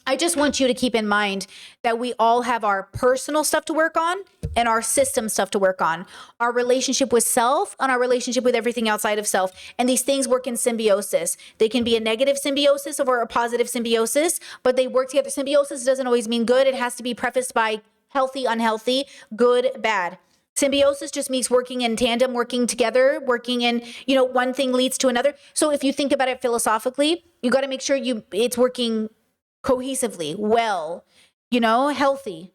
I just want you to keep in mind that we all have our personal stuff to work on and our system stuff to work on, our relationship with self and our relationship with everything outside of self. And these things work in symbiosis. They can be a negative symbiosis or a positive symbiosis, but they work together. Symbiosis doesn't always mean good. It has to be prefaced by healthy, unhealthy, good, bad. Symbiosis just means working in tandem, working together, working in, one thing leads to another. So if you think about it philosophically, you got to make sure it's working cohesively, well, healthy.